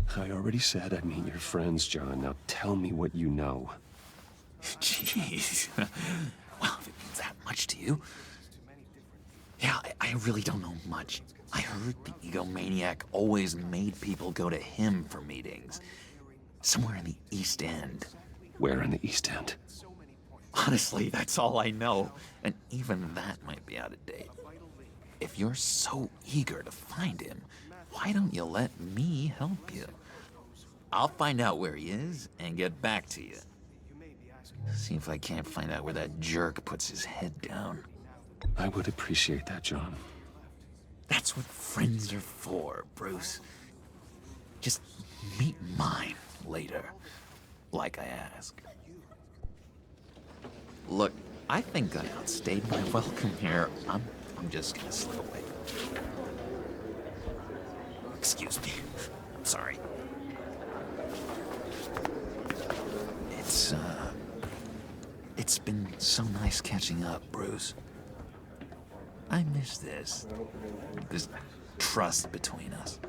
with me. I already said I'd meet your friends, John. Now tell me what you know. Jeez. Well, if it means that much to you. Yeah, I really don't know much. I heard the egomaniac always made people go to him for meetings. Somewhere in the East End. Where in the East End? Honestly, that's all I know. And even that might be out of date. If you're so eager to find him, why don't you let me help you? I'll find out where he is and get back to you. See if I can't find out where that jerk puts his head down. I would appreciate that, John. That's what friends are for, Bruce. Just meet mine later, like I asked. Look, I think I outstayed my welcome here. I'm just gonna slip away. Excuse me. I'm sorry. It's been so nice catching up, Bruce. I miss this trust between us.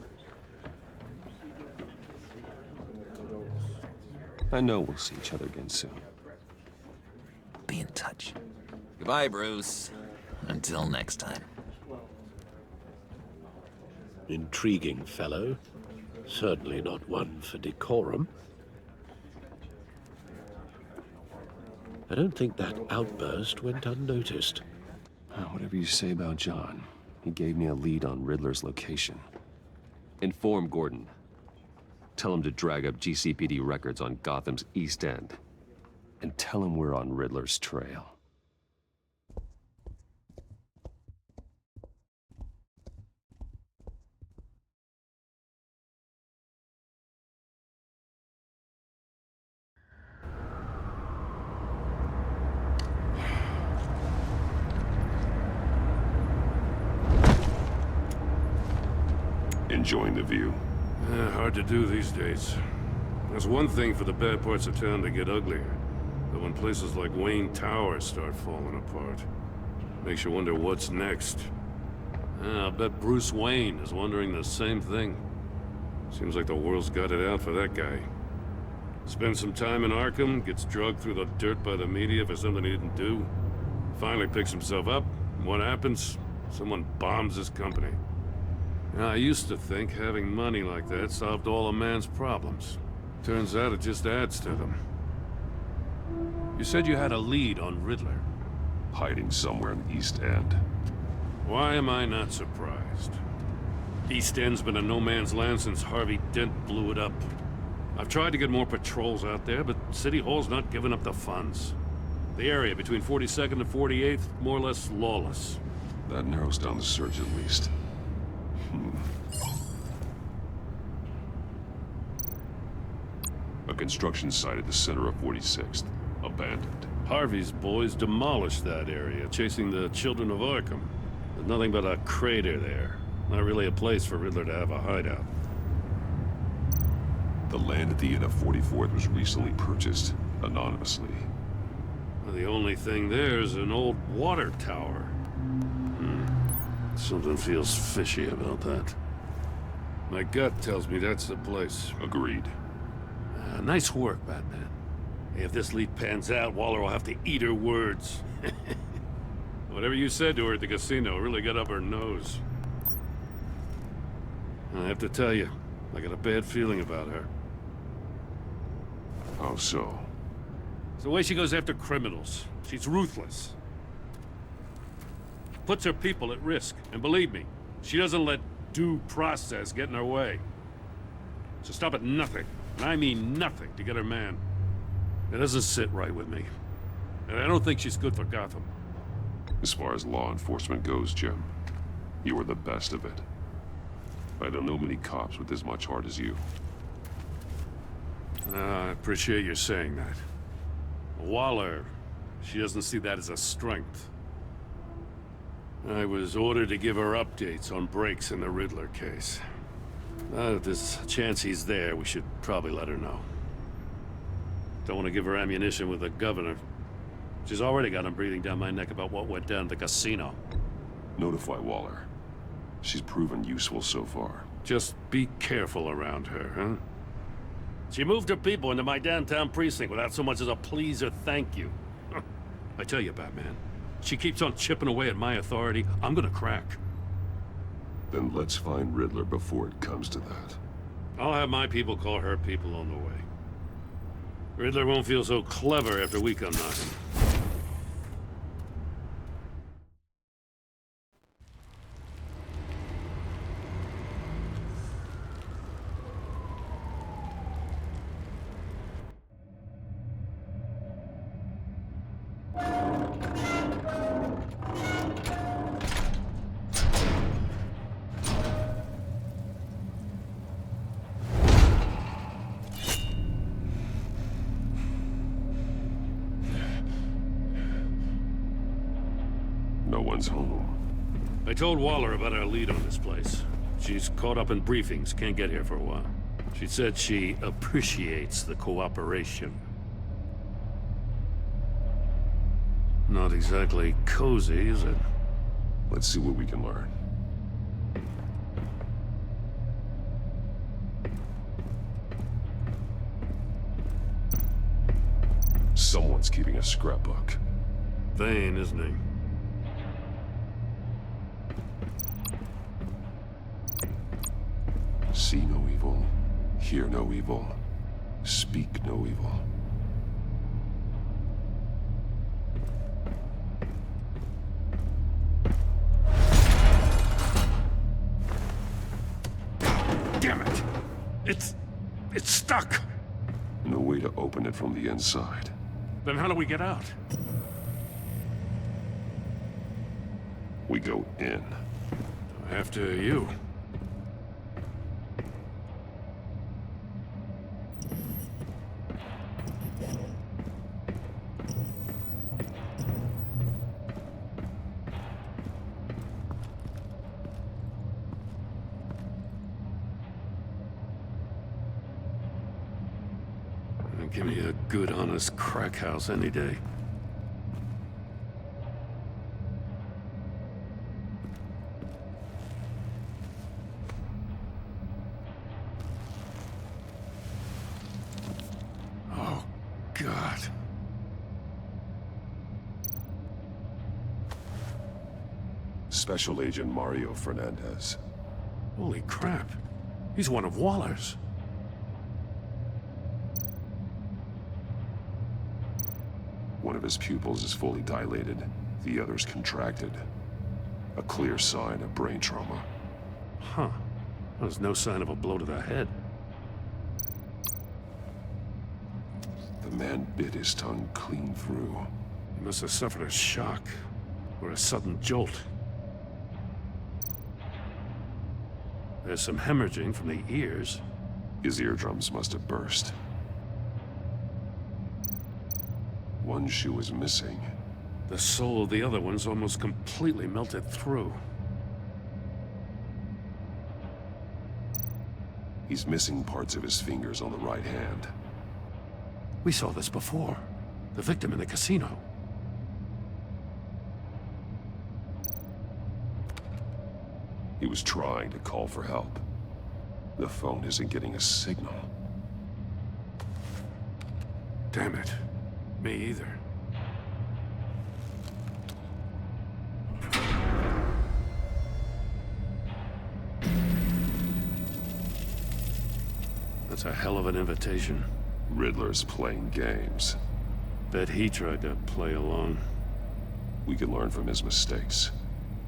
I know we'll see each other again soon. Be in touch. Goodbye, Bruce. Until next time. Intriguing fellow. Certainly not one for decorum. I don't think that outburst went unnoticed. Whatever you say about John, he gave me a lead on Riddler's location. Inform Gordon. Tell him to drag up GCPD records on Gotham's East End. And tell him we're on Riddler's trail. Enjoying the view? Hard to do these days. There's one thing for the bad parts of town to get uglier. But when places like Wayne Tower start falling apart, makes you wonder what's next. I'll bet Bruce Wayne is wondering the same thing. Seems like the world's got it out for that guy. Spends some time in Arkham, gets drugged through the dirt by the media for something he didn't do. Finally picks himself up, and what happens? Someone bombs his company. Now, I used to think having money like that solved all a man's problems. Turns out it just adds to them. You said you had a lead on Riddler. Hiding somewhere in the East End. Why am I not surprised? East End's been a no-man's land since Harvey Dent blew it up. I've tried to get more patrols out there, but City Hall's not giving up the funds. The area between 42nd and 48th, more or less lawless. That narrows down the search at least. A construction site at the center of 46th. Abandoned. Harvey's boys demolished that area, chasing the Children of Arkham. There's nothing but a crater there. Not really a place for Riddler to have a hideout. The land at the end of 44th was recently purchased, anonymously. Well, the only thing there is an old water tower. Something feels fishy about that. My gut tells me that's the place. Agreed. Nice work, Batman. Hey, if this lead pans out, Waller will have to eat her words. Whatever you said to her at the casino really got up her nose. I have to tell you, I got a bad feeling about her. How so? It's the way she goes after criminals. She's ruthless. Puts her people at risk. And believe me, she doesn't let due process get in her way. So stop at nothing, and I mean nothing, to get her man. It doesn't sit right with me. And I don't think she's good for Gotham. As far as law enforcement goes, Jim, you are the best of it. I don't know many cops with as much heart as you. I appreciate you saying that. Waller, she doesn't see that as a strength. I was ordered to give her updates on breaks in the Riddler case. If there's a chance he's there, we should probably let her know. Don't want to give her ammunition with the governor. She's already got him breathing down my neck about what went down at the casino. Notify Waller. She's proven useful so far. Just be careful around her, huh? She moved her people into my downtown precinct without so much as a please or thank you. I tell you, Batman, she keeps on chipping away at my authority, I'm gonna crack. Then let's find Riddler before it comes to that. I'll have my people call her people on the way. Riddler won't feel so clever after we come knocking. No one's home. I told Waller about our lead on this place. She's caught up in briefings, can't get here for a while. She said she appreciates the cooperation. Not exactly cozy, is it? Let's see what we can learn. Someone's keeping a scrapbook. Vain, isn't he? See no evil, hear no evil, speak no evil. Damn it! It's stuck! No way to open it from the inside. Then how do we get out? We go in. After you. Give me a good, honest crack house any day. Oh, God. Special Agent Mario Fernandez. Holy crap. He's one of Waller's. One of his pupils is fully dilated, the other's contracted. A clear sign of brain trauma. Huh. There's no sign of a blow to the head. The man bit his tongue clean through. He must have suffered a shock, or a sudden jolt. There's some hemorrhaging from the ears. His eardrums must have burst. One shoe is missing. The sole of the other one's almost completely melted through. He's missing parts of his fingers on the right hand. We saw this before. The victim in the casino. He was trying to call for help. The phone isn't getting a signal. Damn it. Me either. That's a hell of an invitation. Riddler's playing games. Bet he tried to play along. We can learn from his mistakes.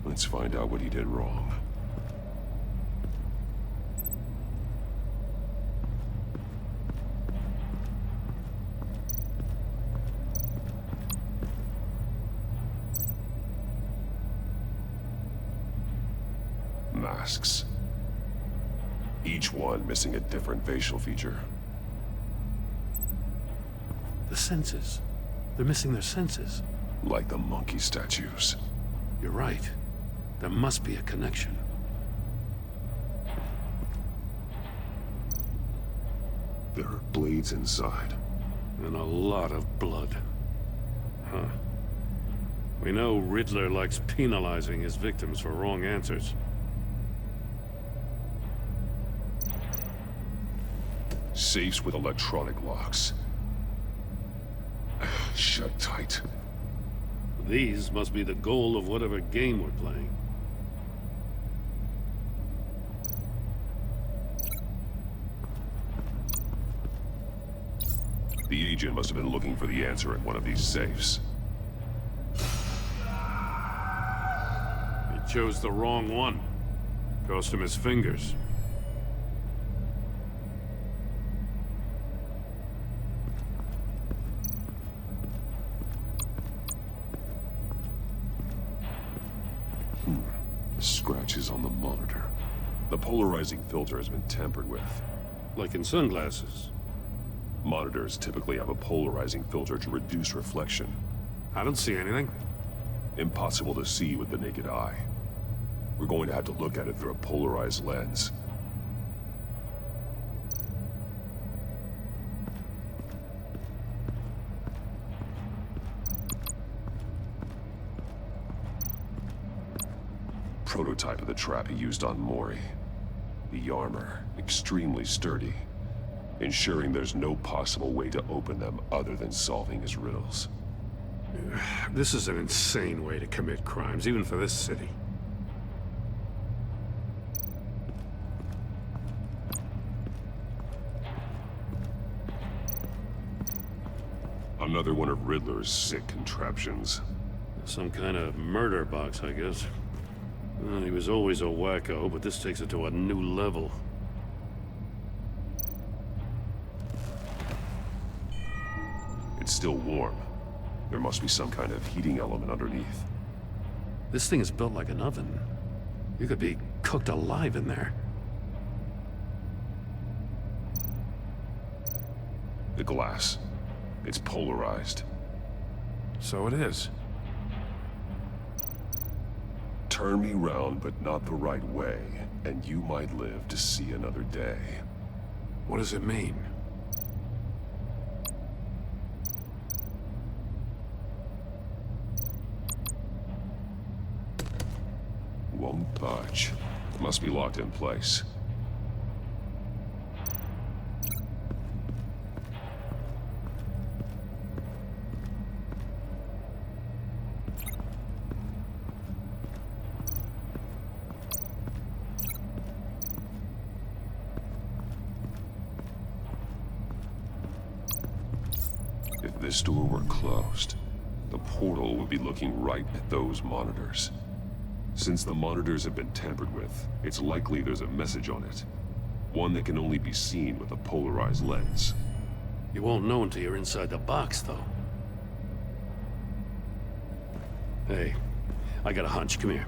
Let's find out what he did wrong. Masks. Each one missing a different facial feature. The senses. They're missing their senses. Like the monkey statues. You're right. There must be a connection. There are blades inside. And a lot of blood. Huh. We know Riddler likes penalizing his victims for wrong answers. Safes with electronic locks. Shut tight. These must be the goal of whatever game we're playing. The agent must have been looking for the answer in one of these safes. He chose the wrong one. Cost him his fingers. Scratches on the monitor. The polarizing filter has been tampered with. Like in sunglasses. Monitors typically have a polarizing filter to reduce reflection. I don't see anything. Impossible to see with the naked eye. We're going to have to look at it through a polarized lens. Prototype of the trap he used on Mori. The armor, extremely sturdy, ensuring there's no possible way to open them other than solving his riddles. This is an insane way to commit crimes, even for this city. Another one of Riddler's sick contraptions. Some kind of murder box, I guess. Well, he was always a wacko, but this takes it to a new level. It's still warm. There must be some kind of heating element underneath. This thing is built like an oven. You could be cooked alive in there. The glass. It's polarized. So it is. Turn me round, but not the right way, and you might live to see another day. What does it mean? Won't budge. Must be locked in place. If this door were closed, the portal would be looking right at those monitors. Since the monitors have been tampered with, it's likely there's a message on it. One that can only be seen with a polarized lens. You won't know until you're inside the box, though. Hey, I got a hunch. Come here.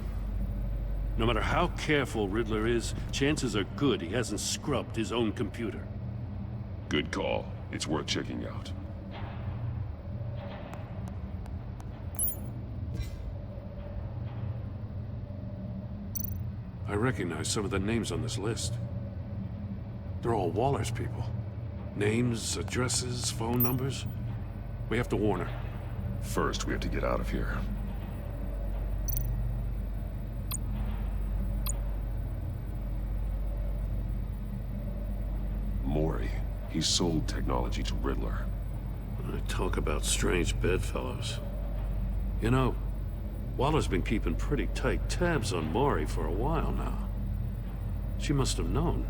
No matter how careful Riddler is, chances are good he hasn't scrubbed his own computer. Good call. It's worth checking out. I recognize some of the names on this list. They're all Waller's people. Names, addresses, phone numbers. We have to warn her. First, we have to get out of here. Mori. He sold technology to Riddler. I talk about strange bedfellows. You know, Waller's been keeping pretty tight tabs on Mori for a while now. She must have known.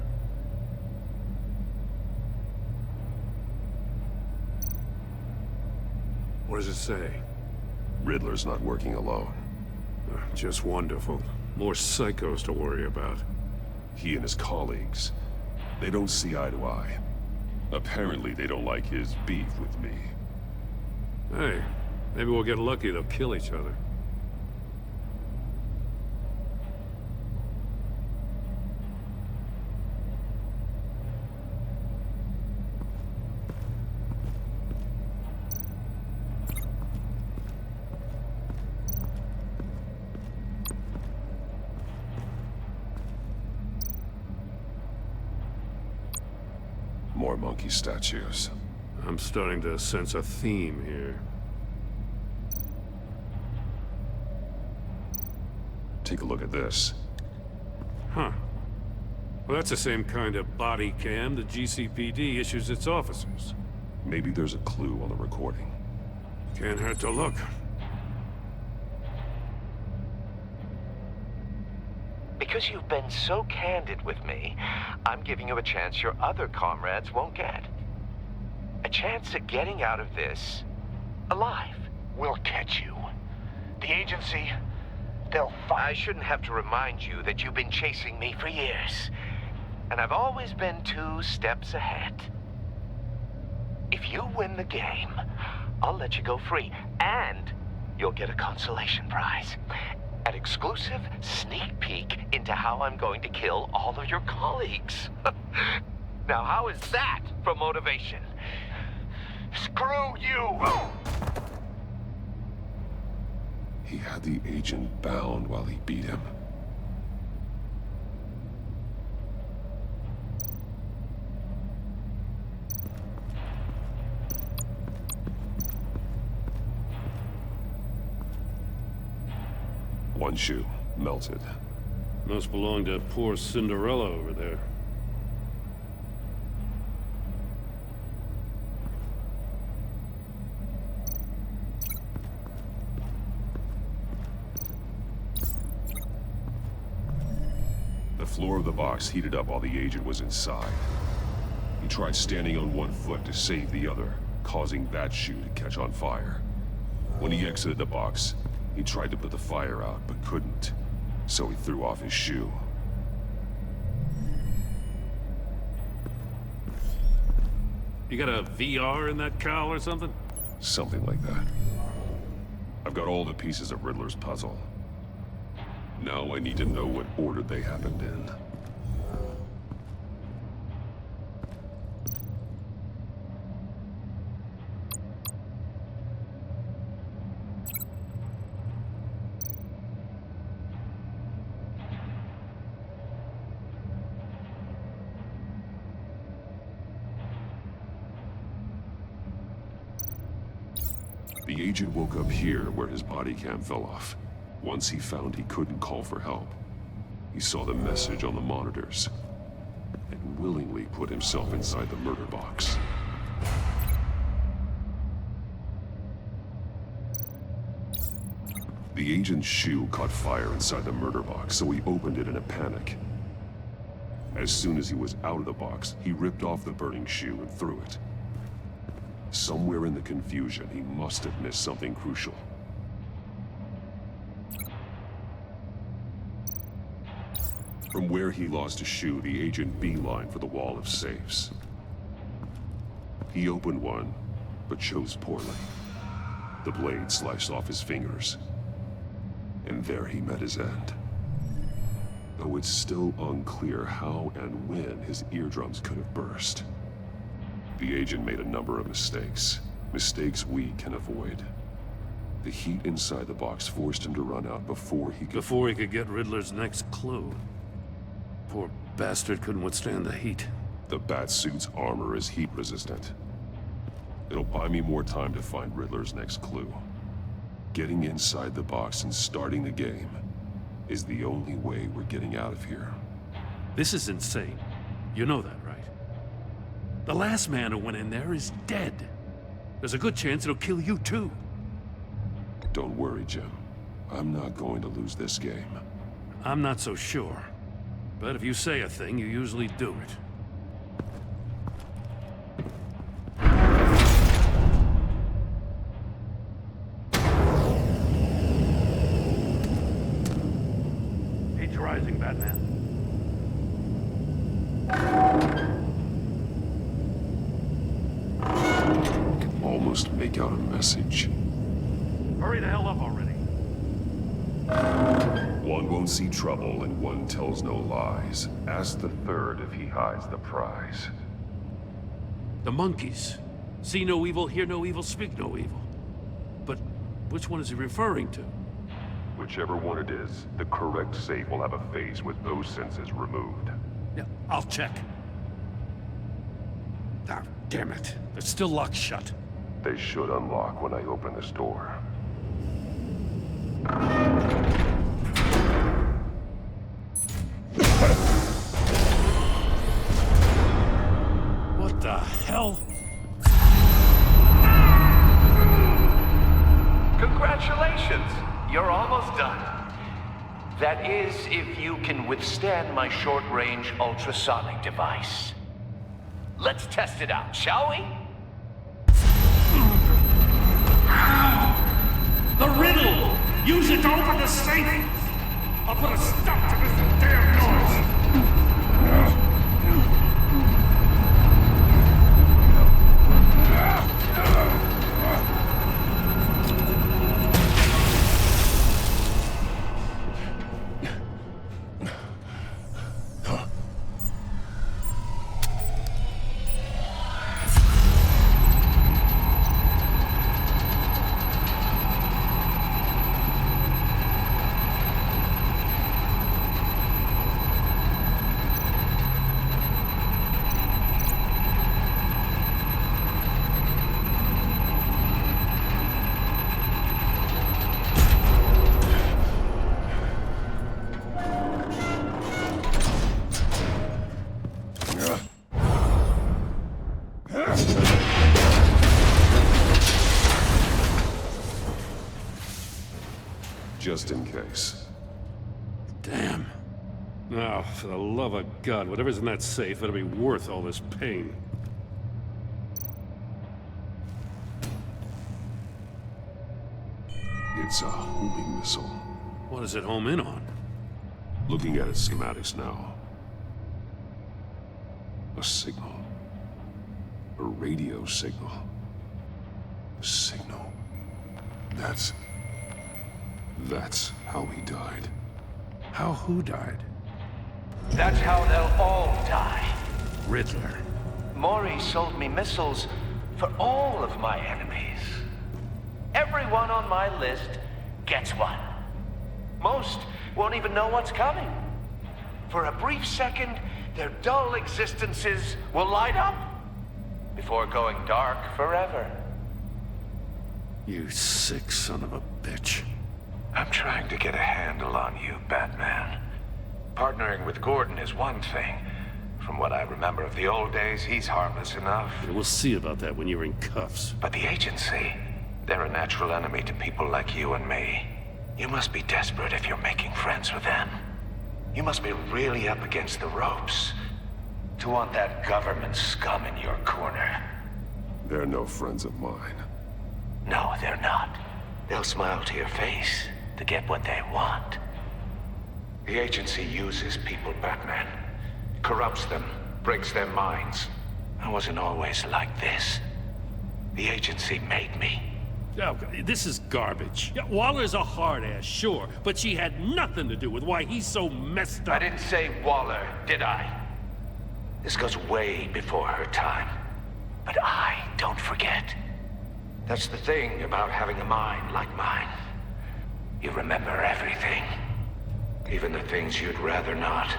What does it say? Riddler's not working alone. Just wonderful. More psychos to worry about. He and his colleagues, they don't see eye to eye. Apparently, they don't like his beef with me. Hey, maybe we'll get lucky they'll kill each other. More monkey statues. I'm starting to sense a theme here. Take a look at this. Huh. Well, that's the same kind of body cam the GCPD issues its officers. Maybe there's a clue on the recording. Can't hurt to look. Because you've been so candid with me, I'm giving you a chance your other comrades won't get. A chance at getting out of this alive. We'll catch you. The agency, they'll find... I shouldn't have to remind you that you've been chasing me for years. And I've always been 2 steps ahead. If you win the game, I'll let you go free. And you'll get a consolation prize. An exclusive sneak peek into how I'm going to kill all of your colleagues. Now, how is that for motivation? Screw you! He had the agent bound while he beat him. One shoe, melted. Must belong to poor Cinderella over there. The floor of the box heated up while the agent was inside. He tried standing on one foot to save the other, causing that shoe to catch on fire. When he exited the box, he tried to put the fire out, but couldn't, so he threw off his shoe. You got a VR in that cowl or something? Something like that. I've got all the pieces of Riddler's puzzle. Now I need to know what order they happened in. The agent woke up here where his body cam fell off. Once he found he couldn't call for help, he saw the message on the monitors and willingly put himself inside the murder box. The agent's shoe caught fire inside the murder box, so he opened it in a panic. As soon as he was out of the box, he ripped off the burning shoe and threw it. Somewhere in the confusion, he must have missed something crucial. From where he lost a shoe, the agent beelined for the wall of safes. He opened one, but chose poorly. The blade sliced off his fingers. And there he met his end. Though it's still unclear how and when his eardrums could have burst. The agent made a number of mistakes. Mistakes we can avoid. The heat inside the box forced him to run out before he could get Riddler's next clue. Poor bastard couldn't withstand the heat. The Batsuit's armor is heat resistant. It'll buy me more time to find Riddler's next clue. Getting inside the box and starting the game is the only way we're getting out of here. This is insane. You know that, right? The last man who went in there is dead. There's a good chance it'll kill you too. Don't worry, Jim. I'm not going to lose this game. I'm not so sure. But if you say a thing, you usually do it. message. Hurry the hell up already. One won't see trouble and one tells no lies. Ask the third if he hides the prize. The monkeys. See no evil, hear no evil, speak no evil. But which one is he referring to? Whichever one it is, the correct safe will have a face with those senses removed. Yeah, I'll check. Ah, damn it. They're still locked shut. They should unlock when I open this door. What the hell? Congratulations! You're almost done. That is, if you can withstand my short-range ultrasonic device. Let's test it out, shall we? The Riddle! Use it to open the safe! I'll put a stop to this damn noise! Just in case. Damn. Now, for the love of God, whatever's in that safe, it'll be worth all this pain. It's a homing missile. What does it home in on? Looking at its schematics now. A signal. A radio signal. A signal. That's how he died. How who died? That's how they'll all die. Riddler. Mori sold me missiles for all of my enemies. Everyone on my list gets one. Most won't even know what's coming. For a brief second, their dull existences will light up before going dark forever. You sick son of a bitch. I'm trying to get a handle on you, Batman. Partnering with Gordon is one thing. From what I remember of the old days, he's harmless enough. Yeah, we'll see about that when you're in cuffs. But the agency, they're a natural enemy to people like you and me. You must be desperate if you're making friends with them. You must be really up against the ropes to want that government scum in your corner. They're no friends of mine. No, they're not. They'll smile to your face to get what they want. The agency uses people, Batman. Corrupts them, breaks their minds. I wasn't always like this. The agency made me. Oh, this is garbage. Yeah, Waller's a hard ass, sure, but she had nothing to do with why he's so messed up. I didn't say Waller, did I? This goes way before her time. But I don't forget. That's the thing about having a mind like mine. You remember everything. Even the things you'd rather not.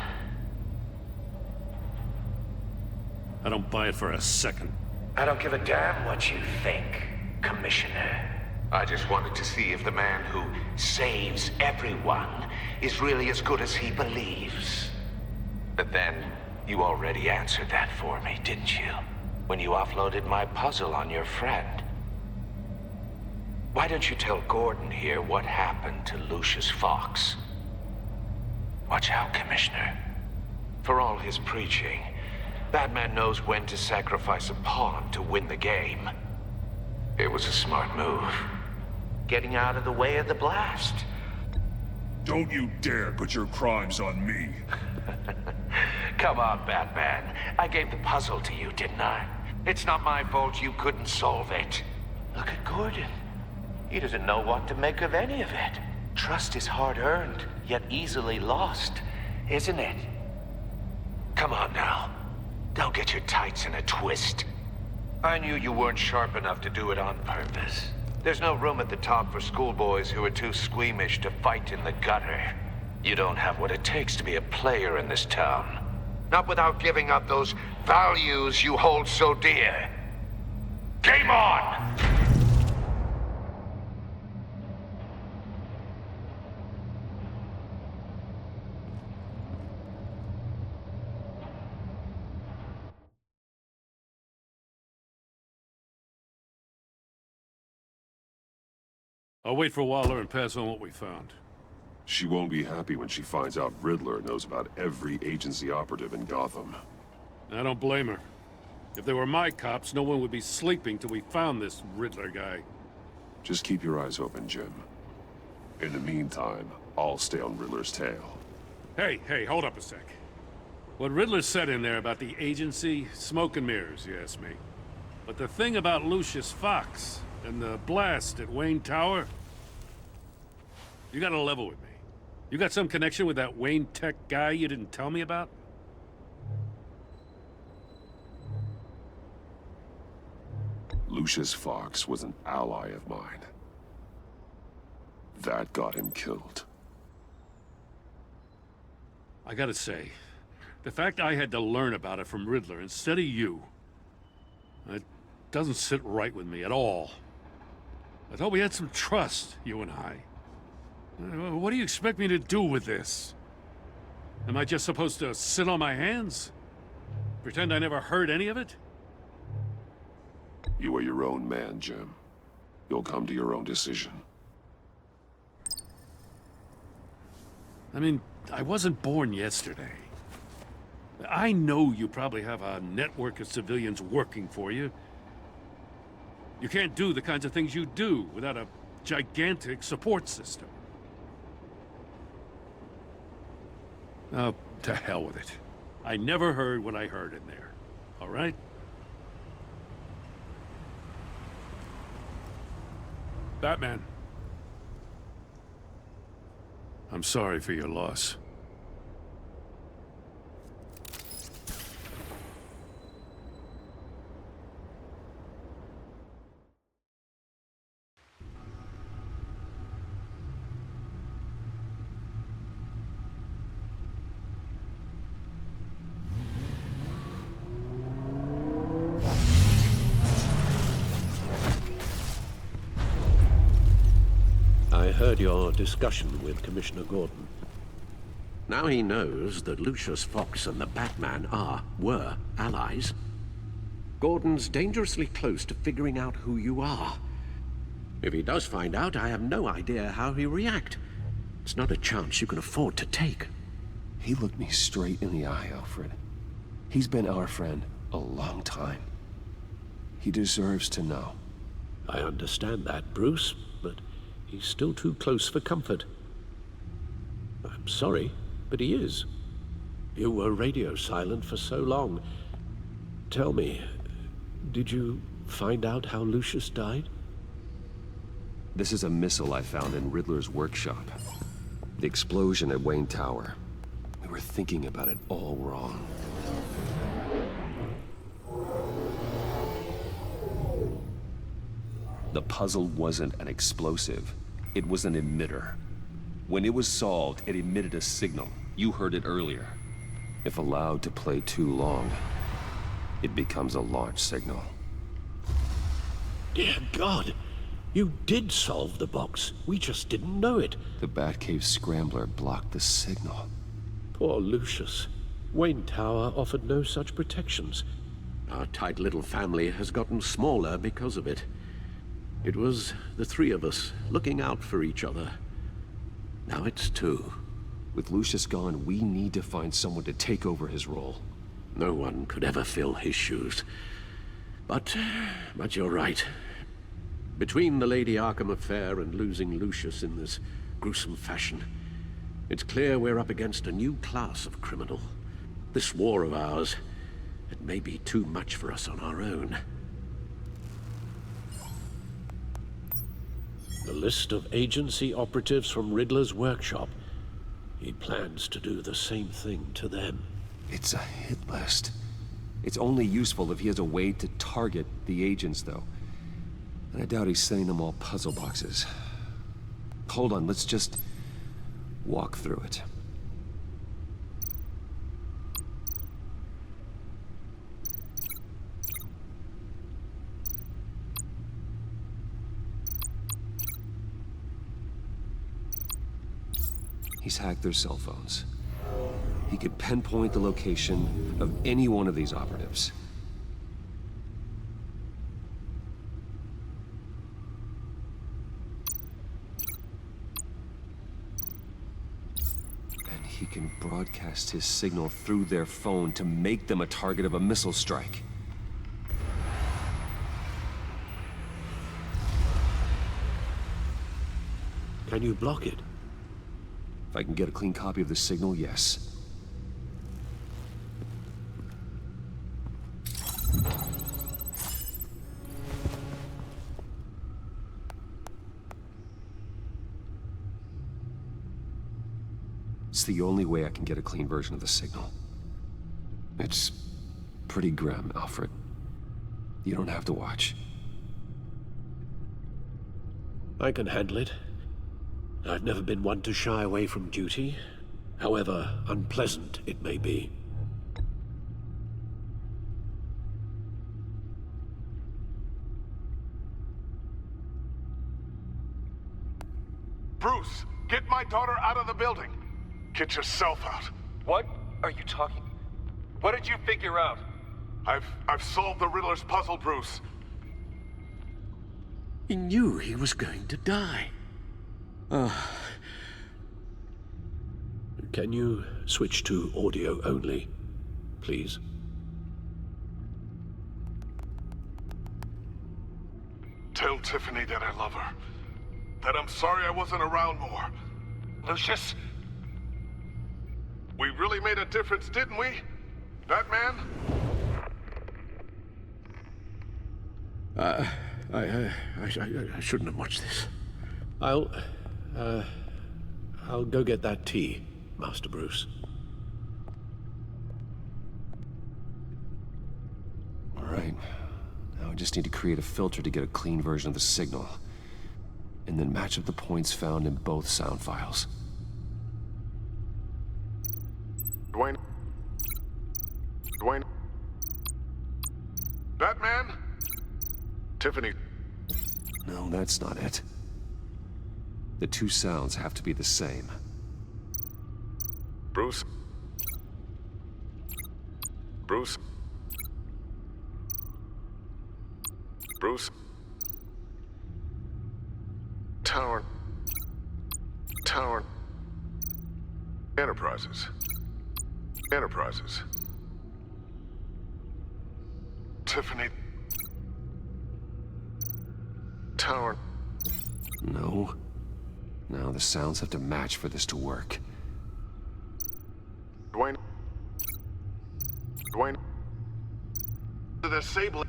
I don't buy it for a second. I don't give a damn what you think, Commissioner. I just wanted to see if the man who saves everyone is really as good as he believes. But then, you already answered that for me, didn't you? When you offloaded my puzzle on your friend. Why don't you tell Gordon here what happened to Lucius Fox? Watch out, Commissioner. For all his preaching, Batman knows when to sacrifice a pawn to win the game. It was a smart move. Getting out of the way of the blast. Don't you dare put your crimes on me. Come on, Batman. I gave the puzzle to you, didn't I? It's not my fault you couldn't solve it. Look at Gordon. He doesn't know what to make of any of it. Trust is hard-earned, yet easily lost, isn't it? Come on now. Don't get your tights in a twist. I knew you weren't sharp enough to do it on purpose. There's no room at the top for schoolboys who are too squeamish to fight in the gutter. You don't have what it takes to be a player in this town. Not without giving up those values you hold so dear. Game on! I'll wait for Waller and pass on what we found. She won't be happy when she finds out Riddler knows about every agency operative in Gotham. I don't blame her. If they were my cops, no one would be sleeping till we found this Riddler guy. Just keep your eyes open, Jim. In the meantime, I'll stay on Riddler's tail. Hey, hold up a sec. What Riddler said in there about the agency, smoke and mirrors, you ask me. But the thing about Lucius Fox and the blast at Wayne Tower, you gotta level with me. You got some connection with that Wayne Tech guy you didn't tell me about? Lucius Fox was an ally of mine. That got him killed. I gotta say, the fact I had to learn about it from Riddler instead of you, it doesn't sit right with me at all. I thought we had some trust, you and I. What do you expect me to do with this? Am I just supposed to sit on my hands? Pretend I never heard any of it? You are your own man, Jim. You'll come to your own decision. I mean, I wasn't born yesterday. I know you probably have a network of civilians working for you. You can't do the kinds of things you do without a gigantic support system. Oh, to hell with it. I never heard what I heard in there. All right? Batman. I'm sorry for your loss. I heard your discussion with Commissioner Gordon. Now he knows that Lucius Fox and the Batman were allies. Gordon's dangerously close to figuring out who you are. If he does find out, I have no idea how he'll react. It's not a chance you can afford to take. He looked me straight in the eye, Alfred. He's been our friend a long time. He deserves to know. I understand that, Bruce, but he's still too close for comfort. I'm sorry, but he is. You were radio silent for so long. Tell me, did you find out how Lucius died? This is a missile I found in Riddler's workshop. The explosion at Wayne Tower. We were thinking about it all wrong. The puzzle wasn't an explosive. It was an emitter. When it was solved, it emitted a signal. You heard it earlier. If allowed to play too long, it becomes a launch signal. Dear God! You did solve the box. We just didn't know it. The Batcave Scrambler blocked the signal. Poor Lucius. Wayne Tower offered no such protections. Our tight little family has gotten smaller because of it. It was the three of us looking out for each other. Now it's two. With Lucius gone, we need to find someone to take over his role. No one could ever fill his shoes. But you're right. Between the Lady Arkham affair and losing Lucius in this gruesome fashion, it's clear we're up against a new class of criminal. This war of ours, it may be too much for us on our own. The list of agency operatives from Riddler's workshop. He plans to do the same thing to them. It's a hit list. It's only useful if he has a way to target the agents, though. And I doubt he's sending them all puzzle boxes. Hold on, let's just walk through it. He's hacked their cell phones. He could pinpoint the location of any one of these operatives. And he can broadcast his signal through their phone to make them a target of a missile strike. Can you block it? If I can get a clean copy of the signal, yes. It's the only way I can get a clean version of the signal. It's pretty grim, Alfred. You don't have to watch. I can handle it. I've never been one to shy away from duty, however unpleasant it may be. Bruce, get my daughter out of the building. Get yourself out. What are you talking? What did you figure out? I've solved the Riddler's puzzle, Bruce. He knew he was going to die. Can you switch to audio only, please? Tell Tiffany that I love her. That I'm sorry I wasn't around more. Lucius? We really made a difference, didn't we? Batman? I shouldn't have watched this. I'll go get that tea, Master Bruce. All right. Now I just need to create a filter to get a clean version of the signal. And then match up the points found in both sound files. Dwayne? Batman? Tiffany? No, that's not it. The two sounds have to be the same. Bruce? Bruce? Bruce? Tower. Enterprises. Tiffany. Tower. No. No, the sounds have to match for this to work. Dwayne. The disabling.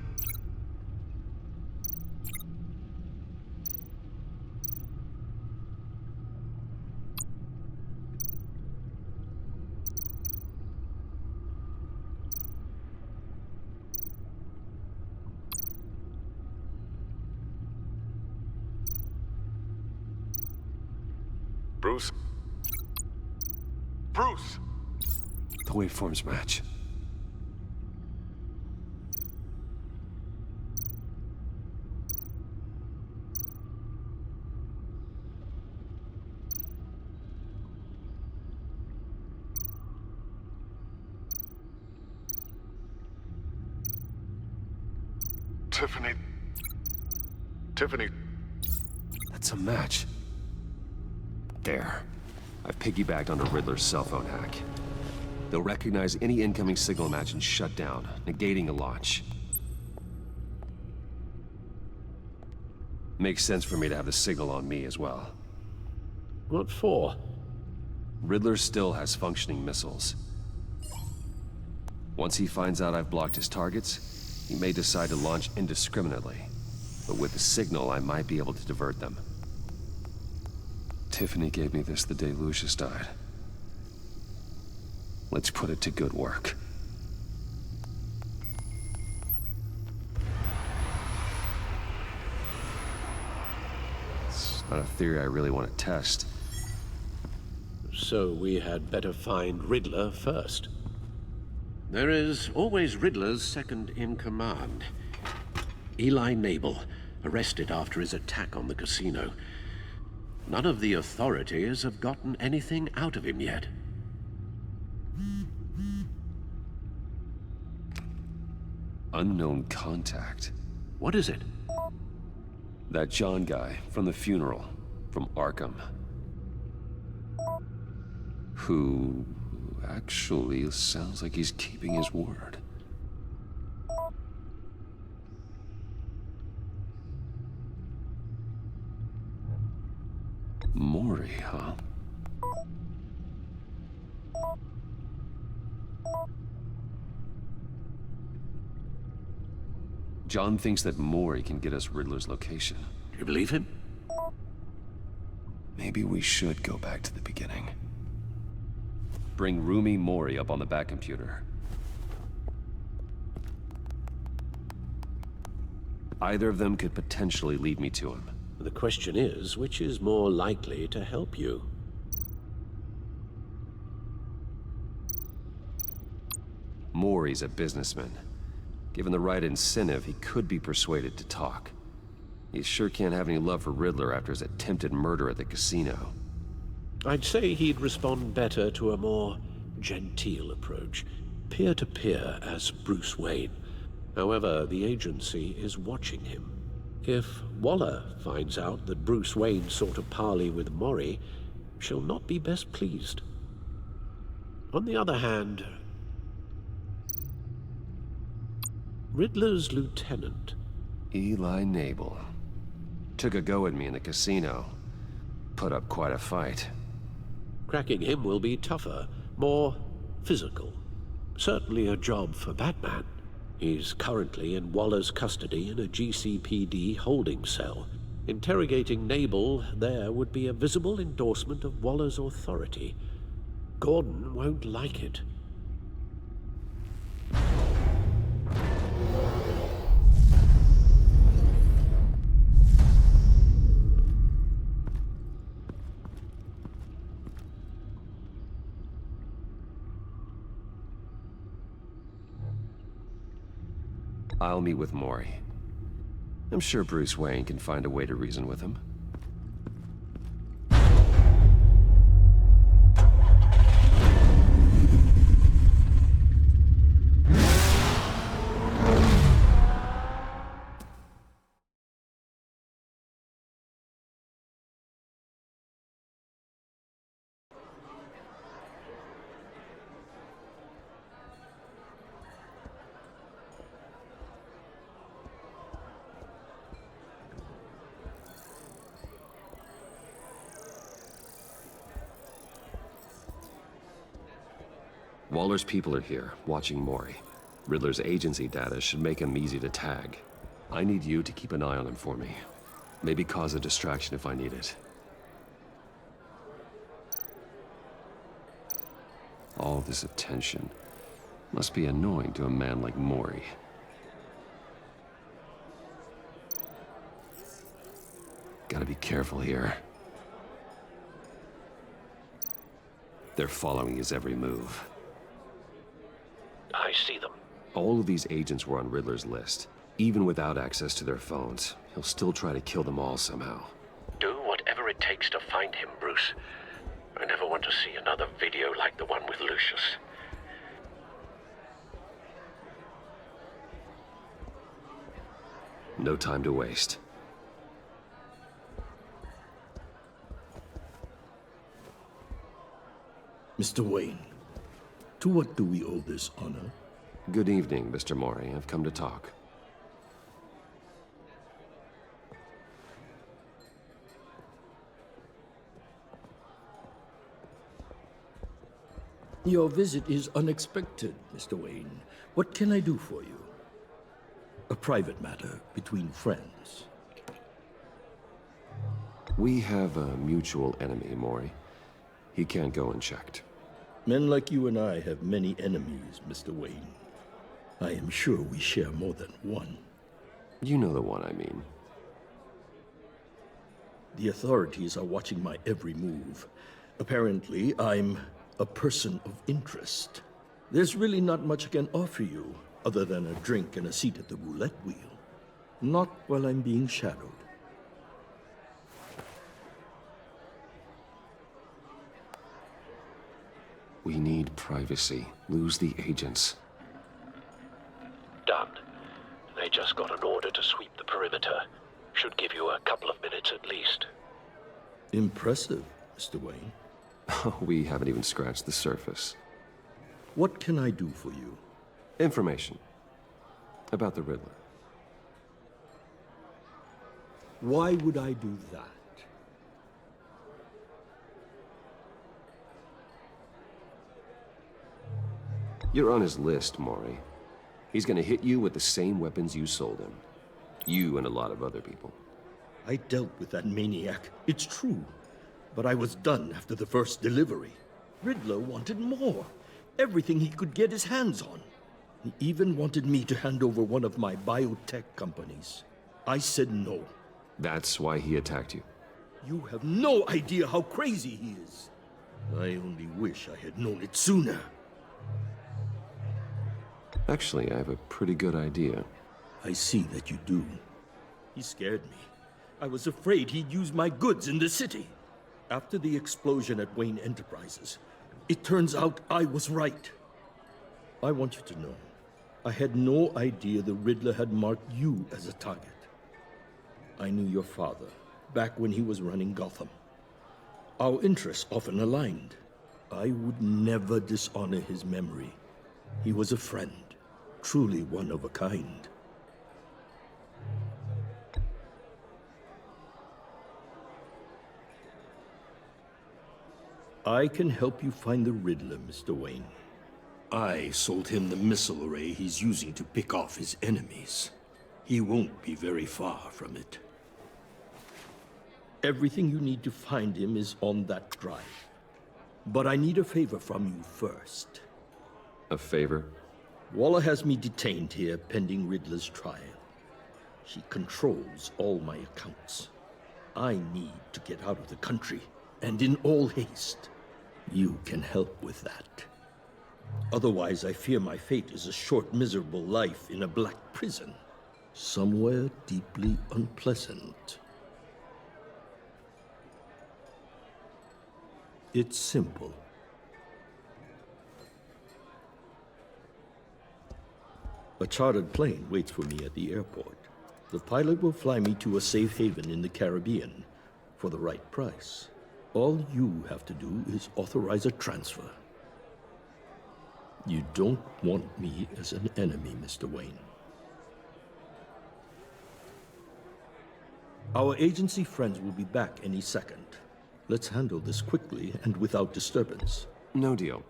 Bruce! The waveforms match. Tiffany. That's a match. There. I've piggybacked onto Riddler's cell phone hack. They'll recognize any incoming signal match and shut down, negating a launch. Makes sense for me to have the signal on me as well. What for? Riddler still has functioning missiles. Once he finds out I've blocked his targets, he may decide to launch indiscriminately. But with the signal, I might be able to divert them. Tiffany gave me this the day Lucius died. Let's put it to good work. It's not a theory I really want to test. So we had better find Riddler first. There is always Riddler's second in command. Eli Nabel, arrested after his attack on the casino. None of the authorities have gotten anything out of him yet. Unknown contact. What is it? That John guy from the funeral, from Arkham. Who actually sounds like he's keeping his word. Mori, huh? John thinks that Mori can get us Riddler's location. Do you believe him? Maybe we should go back to the beginning. Bring Rumi Mori up on the back computer. Either of them could potentially lead me to him. The question is, which is more likely to help you? Mori's a businessman. Given the right incentive, he could be persuaded to talk. He sure can't have any love for Riddler after his attempted murder at the casino. I'd say he'd respond better to a more genteel approach, peer-to-peer as Bruce Wayne. However, the agency is watching him. If Waller finds out that Bruce Wayne sought a parley with Mori, she'll not be best pleased. On the other hand, Riddler's lieutenant, Eli Nabel, took a go at me in the casino. Put up quite a fight. Cracking him will be tougher, more physical. Certainly a job for Batman. He's currently in Waller's custody in a GCPD holding cell. Interrogating Nabel there would be a visible endorsement of Waller's authority. Gordon won't like it. I'll meet with Mori. I'm sure Bruce Wayne can find a way to reason with him. Waller's people are here, watching Mori. Riddler's agency data should make him easy to tag. I need you to keep an eye on him for me. Maybe cause a distraction if I need it. All this attention must be annoying to a man like Mori. Gotta be careful here. They're following his every move. I see them. All of these agents were on Riddler's list. Even without access to their phones, he'll still try to kill them all somehow. Do whatever it takes to find him, Bruce. I never want to see another video like the one with Lucius. No time to waste. Mr. Wayne, to what do we owe this honor? Good evening, Mr. Mori. I've come to talk. Your visit is unexpected, Mr. Wayne. What can I do for you? A private matter between friends. We have a mutual enemy, Mori. He can't go unchecked. Men like you and I have many enemies, Mr. Wayne. I am sure we share more than one. You know the one I mean. The authorities are watching my every move. Apparently, I'm a person of interest. There's really not much I can offer you, other than a drink and a seat at the roulette wheel. Not while I'm being shadowed. We need privacy. Lose the agents. Done. They just got an order to sweep the perimeter. Should give you a couple of minutes at least. Impressive, Mr. Wayne. We haven't even scratched the surface. What can I do for you? Information. About the Riddler. Why would I do that? You're on his list, Mori. He's gonna hit you with the same weapons you sold him. You and a lot of other people. I dealt with that maniac, it's true. But I was done after the first delivery. Riddler wanted more. Everything he could get his hands on. He even wanted me to hand over one of my biotech companies. I said no. That's why he attacked you? You have no idea how crazy he is. I only wish I had known it sooner. Actually, I have a pretty good idea. I see that you do. He scared me. I was afraid he'd use my goods in the city. After the explosion at Wayne Enterprises, it turns out I was right. I want you to know, I had no idea the Riddler had marked you as a target. I knew your father, back when he was running Gotham. Our interests often aligned. I would never dishonor his memory. He was a friend, truly one of a kind. I can help you find the Riddler, Mr. Wayne. I sold him the missile array he's using to pick off his enemies. He won't be very far from it. Everything you need to find him is on that drive. But I need a favor from you first. A favor? Waller has me detained here pending Riddler's trial. She controls all my accounts. I need to get out of the country, and in all haste. You can help with that. Otherwise, I fear my fate is a short, miserable life in a black prison. Somewhere deeply unpleasant. It's simple. A chartered plane waits for me at the airport. The pilot will fly me to a safe haven in the Caribbean for the right price. All you have to do is authorize a transfer. You don't want me as an enemy, Mr. Wayne. Our agency friends will be back any second. Let's handle this quickly and without disturbance. No deal.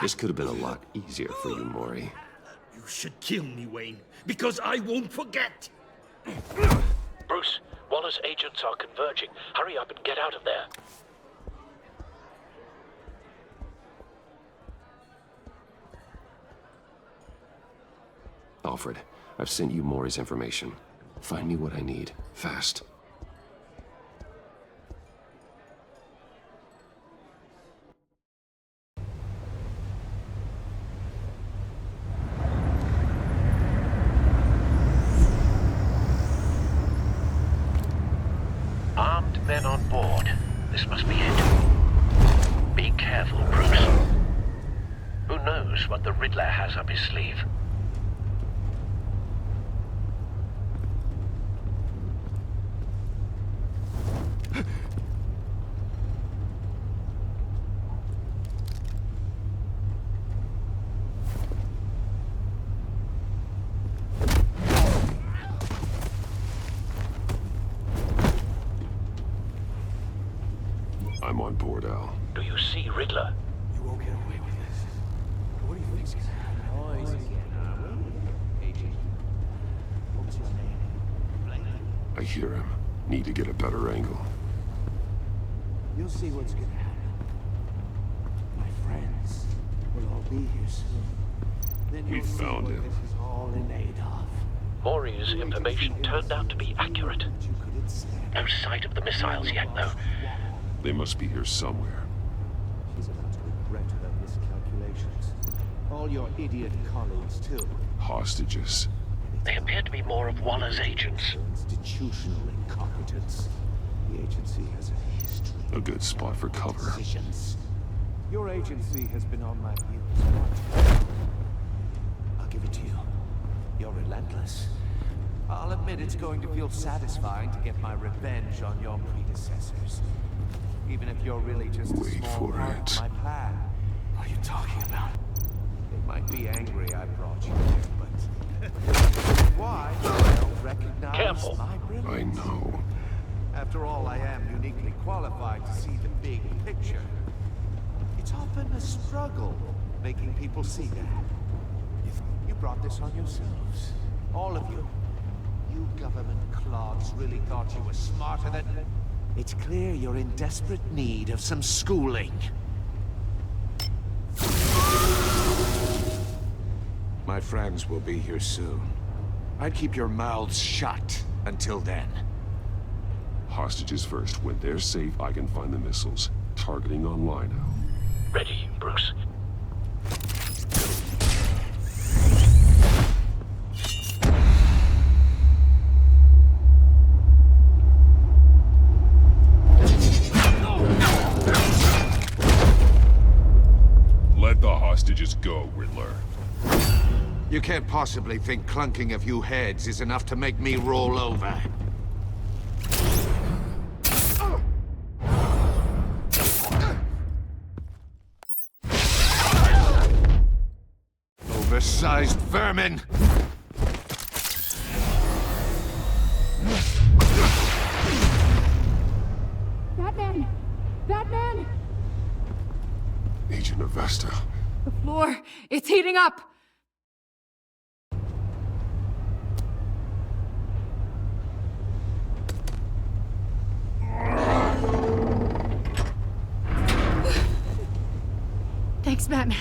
This could have been a lot easier for you, Mori. You should kill me, Wayne, because I won't forget! Bruce, Waller's agents are converging. Hurry up and get out of there. Alfred, I've sent you Mori's information. Find me what I need, fast. Armed men on board. This must be it. Be careful, Bruce. Who knows what the Riddler has up his sleeve? I'm on board, Al. Do you see Riddler? You won't get away with this. What do you think's gonna happen? I hear him. Need to get a better angle. You'll see what's gonna happen. My friends will all be here soon. Then We you'll see found what him. this is all in aid of. Mori's information turned out to be accurate. No sight of the missiles yet, though. They must be here somewhere. She's about to regret her miscalculations. All your idiot colleagues, too. Hostages. They appear to be more of Waller's agents. Institutional incompetence. The agency has a history. A good spot for cover. Decisions. Your agency has been on my heels. I'll give it to you. You're relentless. I'll admit it's going to feel satisfying to get my revenge on your predecessors. Even if you're really just a small part of my plan. What are you talking about? They might be angry I brought you here, but... why they don't recognize my brilliance? I know. After all, I am uniquely qualified to see the big picture. It's often a struggle making people see that. You brought this on yourselves. All of you. You government clods really thought you were smarter than... It's clear you're in desperate need of some schooling. My friends will be here soon. I'd keep your mouths shut until then. Hostages first. When they're safe, I can find the missiles. Targeting on Lino. Ready, Bruce. Let the hostages go, Riddler. You can't possibly think clunking a few heads is enough to make me roll over. Oversized vermin! Batman! Batman! Agent Avesta. The floor, it's heating up! Thanks, Batman.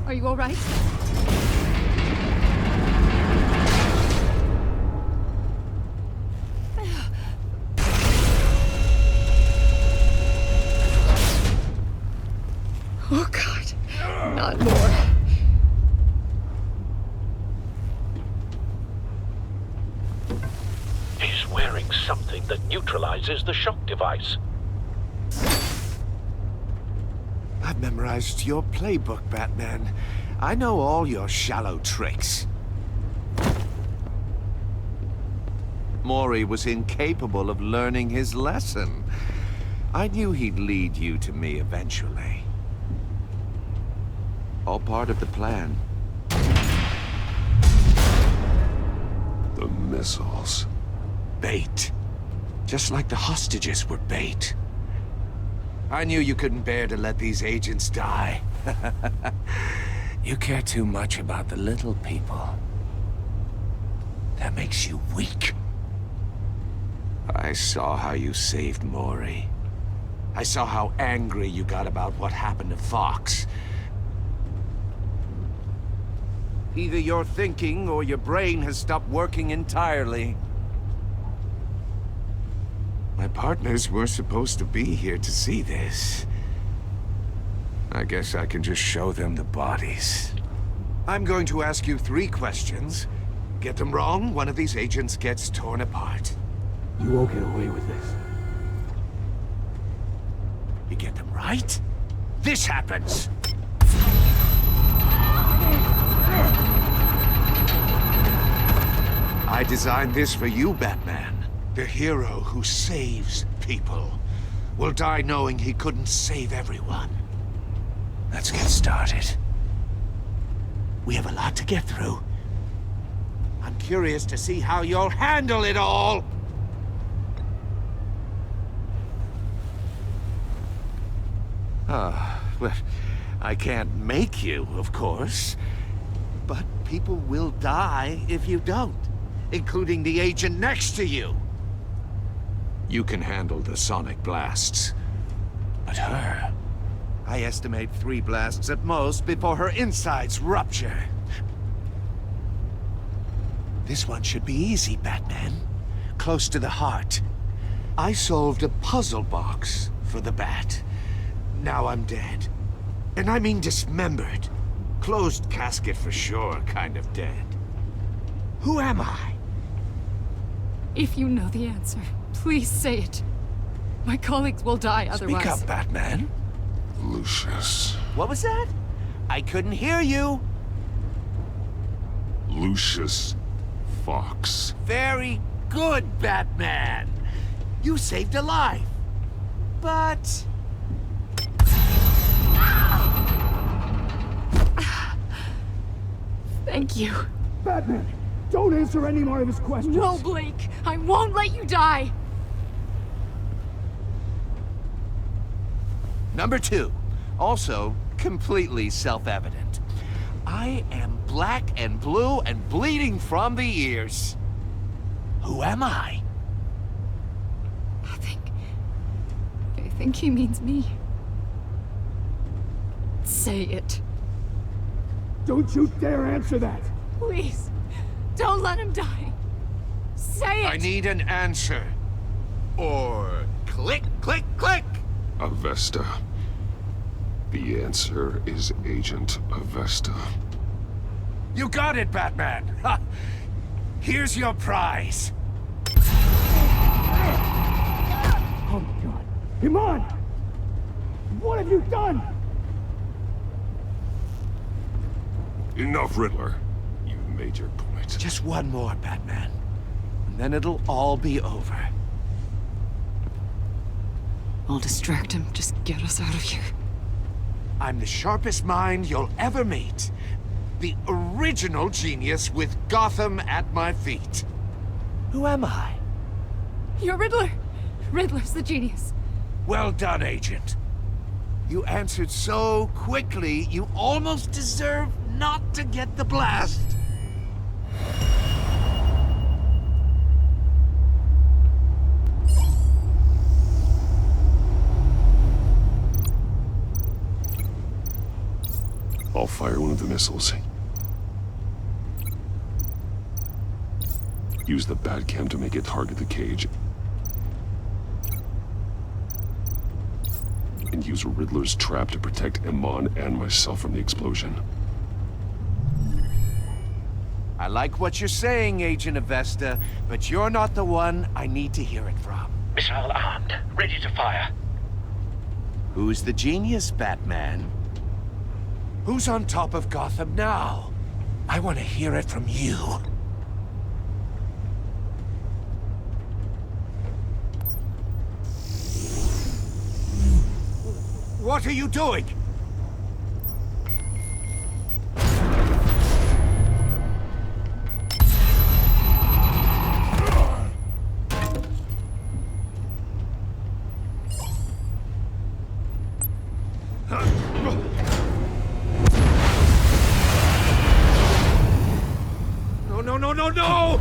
Are you all right? Oh, God. Not more. He's wearing something that neutralizes the shock device. I've memorized your playbook, Batman. I know all your shallow tricks. Mori was incapable of learning his lesson. I knew he'd lead you to me eventually. All part of the plan. The missiles. Bait. Just like the hostages were bait. I knew you couldn't bear to let these agents die. You care too much about the little people. That makes you weak. I saw how you saved Mori. I saw how angry you got about what happened to Fox. Either you're thinking or your brain has stopped working entirely. My partners were supposed to be here to see this. I guess I can just show them the bodies. I'm going to ask you 3 questions. Get them wrong, one of these agents gets torn apart. You won't get away with this. You get them right, this happens! I designed this for you, Batman. The hero who saves people will die knowing he couldn't save everyone. Let's get started. We have a lot to get through. I'm curious to see how you'll handle it all! Well, I can't make you, of course. But people will die if you don't, including the agent next to you. You can handle the sonic blasts. But her... I estimate 3 blasts at most before her insides rupture. This one should be easy, Batman. Close to the heart. I solved a puzzle box for the Bat. Now I'm dead. And I mean dismembered. Closed casket for sure, kind of dead. Who am I? If you know the answer, please say it. My colleagues will die otherwise. Speak up, Batman. Lucius. What was that? I couldn't hear you. Lucius Fox. Very good, Batman. You saved a life. But... Thank you. Batman, don't answer any more of his questions. No, Blake. I won't let you die. Number 2. Also, completely self-evident. I am black and blue and bleeding from the ears. Who am I? I think he means me. Say it. Don't you dare answer that! Please, don't let him die. Say it! I need an answer. Or click, click, click! Avesta. The answer is Agent Avesta. You got it, Batman! Ha. Here's your prize. Oh my God! Come on! What have you done? Enough, Riddler. You've made your point. Just one more, Batman. And then it'll all be over. I'll distract him. Just get us out of here. I'm the sharpest mind you'll ever meet. The original genius with Gotham at my feet. Who am I? You're Riddler. Riddler's the genius. Well done, Agent. You answered so quickly, you almost deserve not to get the blast. I'll fire one of the missiles. Use the Batcam to make it target the cage. And use Riddler's trap to protect Iman and myself from the explosion. I like what you're saying, Agent Avesta, but you're not the one I need to hear it from. Missile armed, ready to fire. Who's the genius, Batman? Who's on top of Gotham now? I want to hear it from you. What are you doing? No!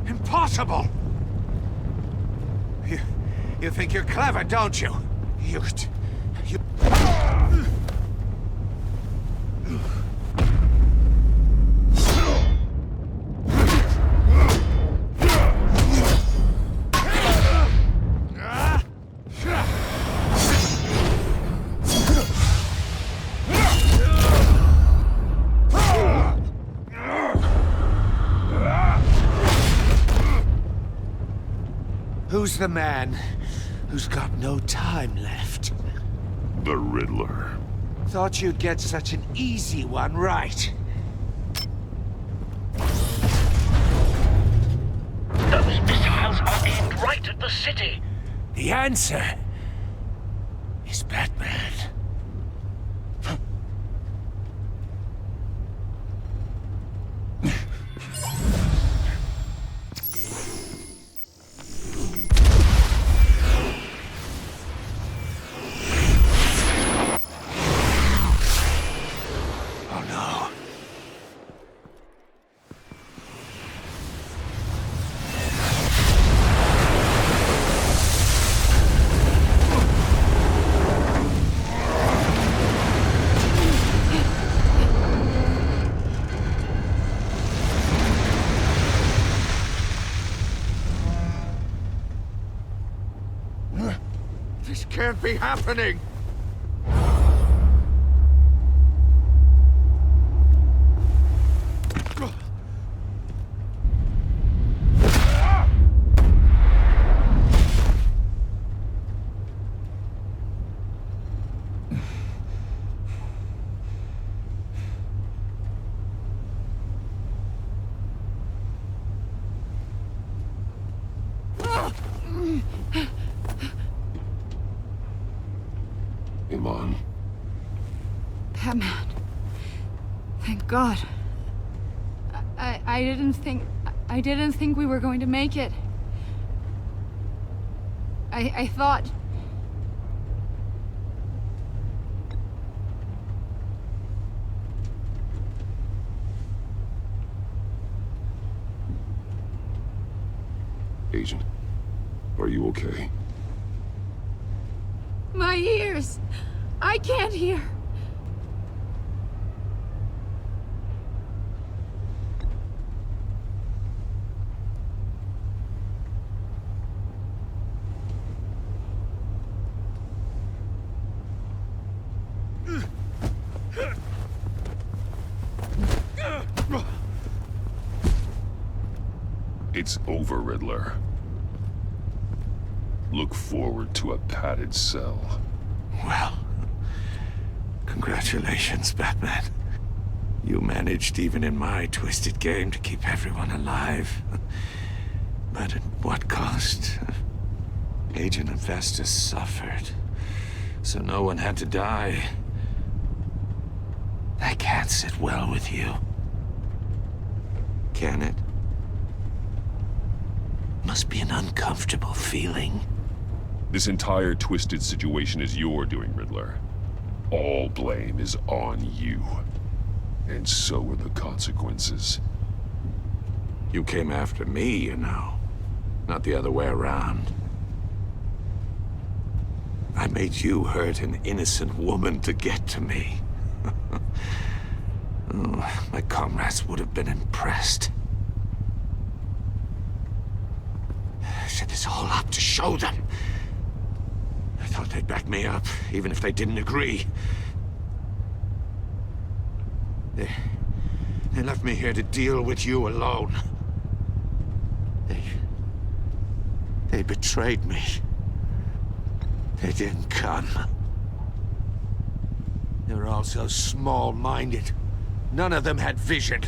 Impossible! You think you're clever, don't you? You... Who's the man who's got no time left? The Riddler. Thought you'd get such an easy one right. Those missiles are aimed city? The answer is Batman. This can't be happening! Iman. Batman. Thank God. I didn't think we were going to make it. I thought... Agent, are you okay? My ears! I can't hear! It's over, Riddler. Look forward to a padded cell. Well, congratulations, Batman. You managed, even in my twisted game, to keep everyone alive. But at what cost? Agent Avesta suffered, so no one had to die. That can't sit well with you. Can it? Must be an uncomfortable feeling. This entire twisted situation is your doing, Riddler. All blame is on you. And so are the consequences. You came after me, you know. Not the other way around. I made you hurt an innocent woman to get to me. Oh, my comrades would have been impressed. I set this all up to show them. I thought they'd back me up, even if they didn't agree. They left me here to deal with you alone. They betrayed me. They didn't come. They were all so small-minded. None of them had vision.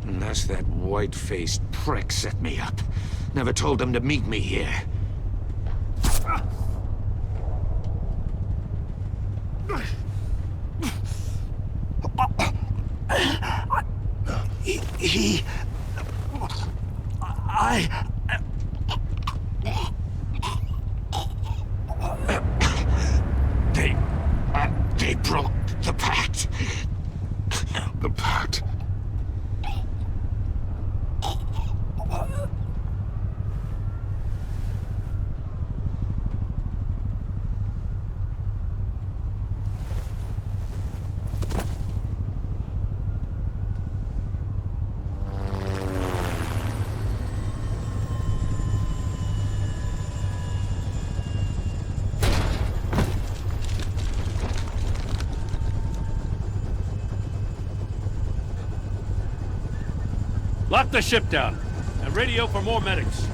Unless that white-faced prick set me up. Never told them to meet me here. They broke the pact. The pact? Lock the ship down, and radio for more medics.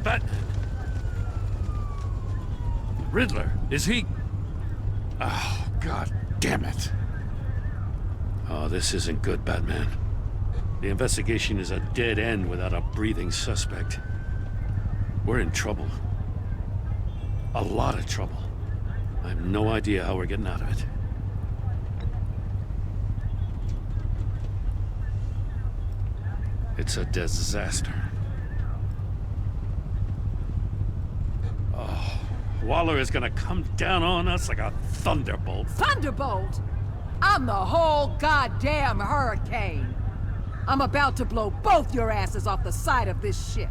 But... Riddler, is he... Oh, God damn it. Oh, this isn't good, Batman. The investigation is a dead end without a breathing suspect. We're in trouble. A lot of trouble. I have no idea how we're getting out of it. It's a disaster. Oh, Waller is gonna come down on us like a thunderbolt. Thunderbolt? I'm the whole goddamn hurricane. I'm about to blow both your asses off the side of this ship.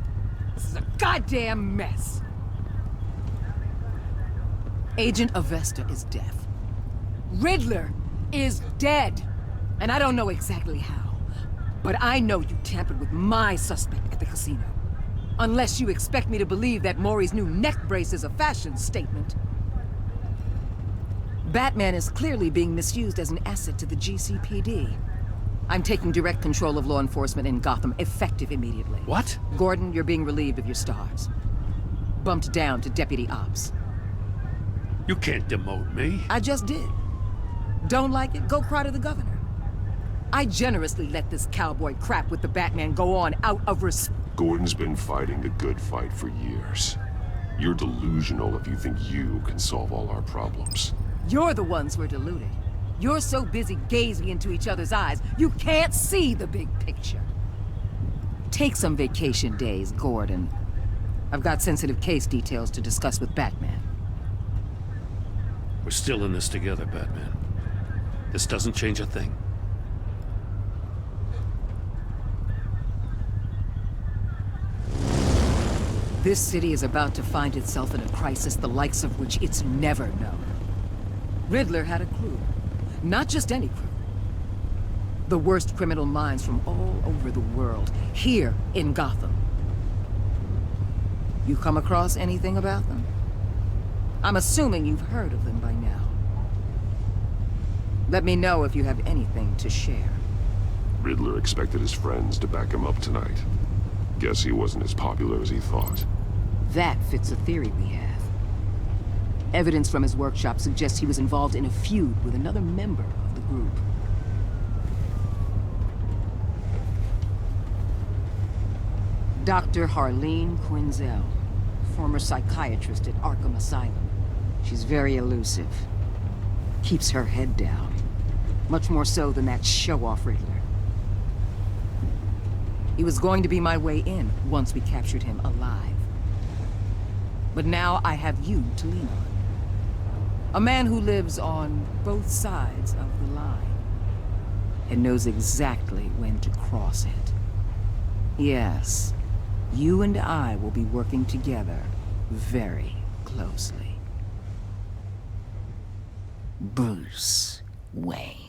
This is a goddamn mess. Agent Avesta is deaf. Riddler is dead. And I don't know exactly how. But I know you tampered with my suspect at the casino. Unless you expect me to believe that Mori's new neck brace is a fashion statement. Batman is clearly being misused as an asset to the GCPD. I'm taking direct control of law enforcement in Gotham, effective immediately. What? Gordon, you're being relieved of your stars. Bumped down to Deputy Ops. You can't demote me. I just did. Don't like it? Go cry to the governor. I generously let this cowboy crap with the Batman go on out of respect. Gordon's been fighting the good fight for years. You're delusional if you think you can solve all our problems. You're the ones who are deluded. You're so busy gazing into each other's eyes, you can't see the big picture. Take some vacation days, Gordon. I've got sensitive case details to discuss with Batman. We're still in this together, Batman. This doesn't change a thing. This city is about to find itself in a crisis the likes of which it's never known. Riddler had a crew. Not just any crew. The worst criminal minds from all over the world, here in Gotham. You come across anything about them? I'm assuming you've heard of them by now. Let me know if you have anything to share. Riddler expected his friends to back him up tonight. Guess he wasn't as popular as he thought. That fits a theory we have. Evidence from his workshop suggests he was involved in a feud with another member of the group. Dr. Harleen Quinzel, former psychiatrist at Arkham Asylum. She's very elusive. Keeps her head down. Much more so than that show-off Riddler. He was going to be my way in once we captured him alive. But now I have you to lean on. A man who lives on both sides of the line and knows exactly when to cross it. Yes, you and I will be working together very closely. Bruce Wayne.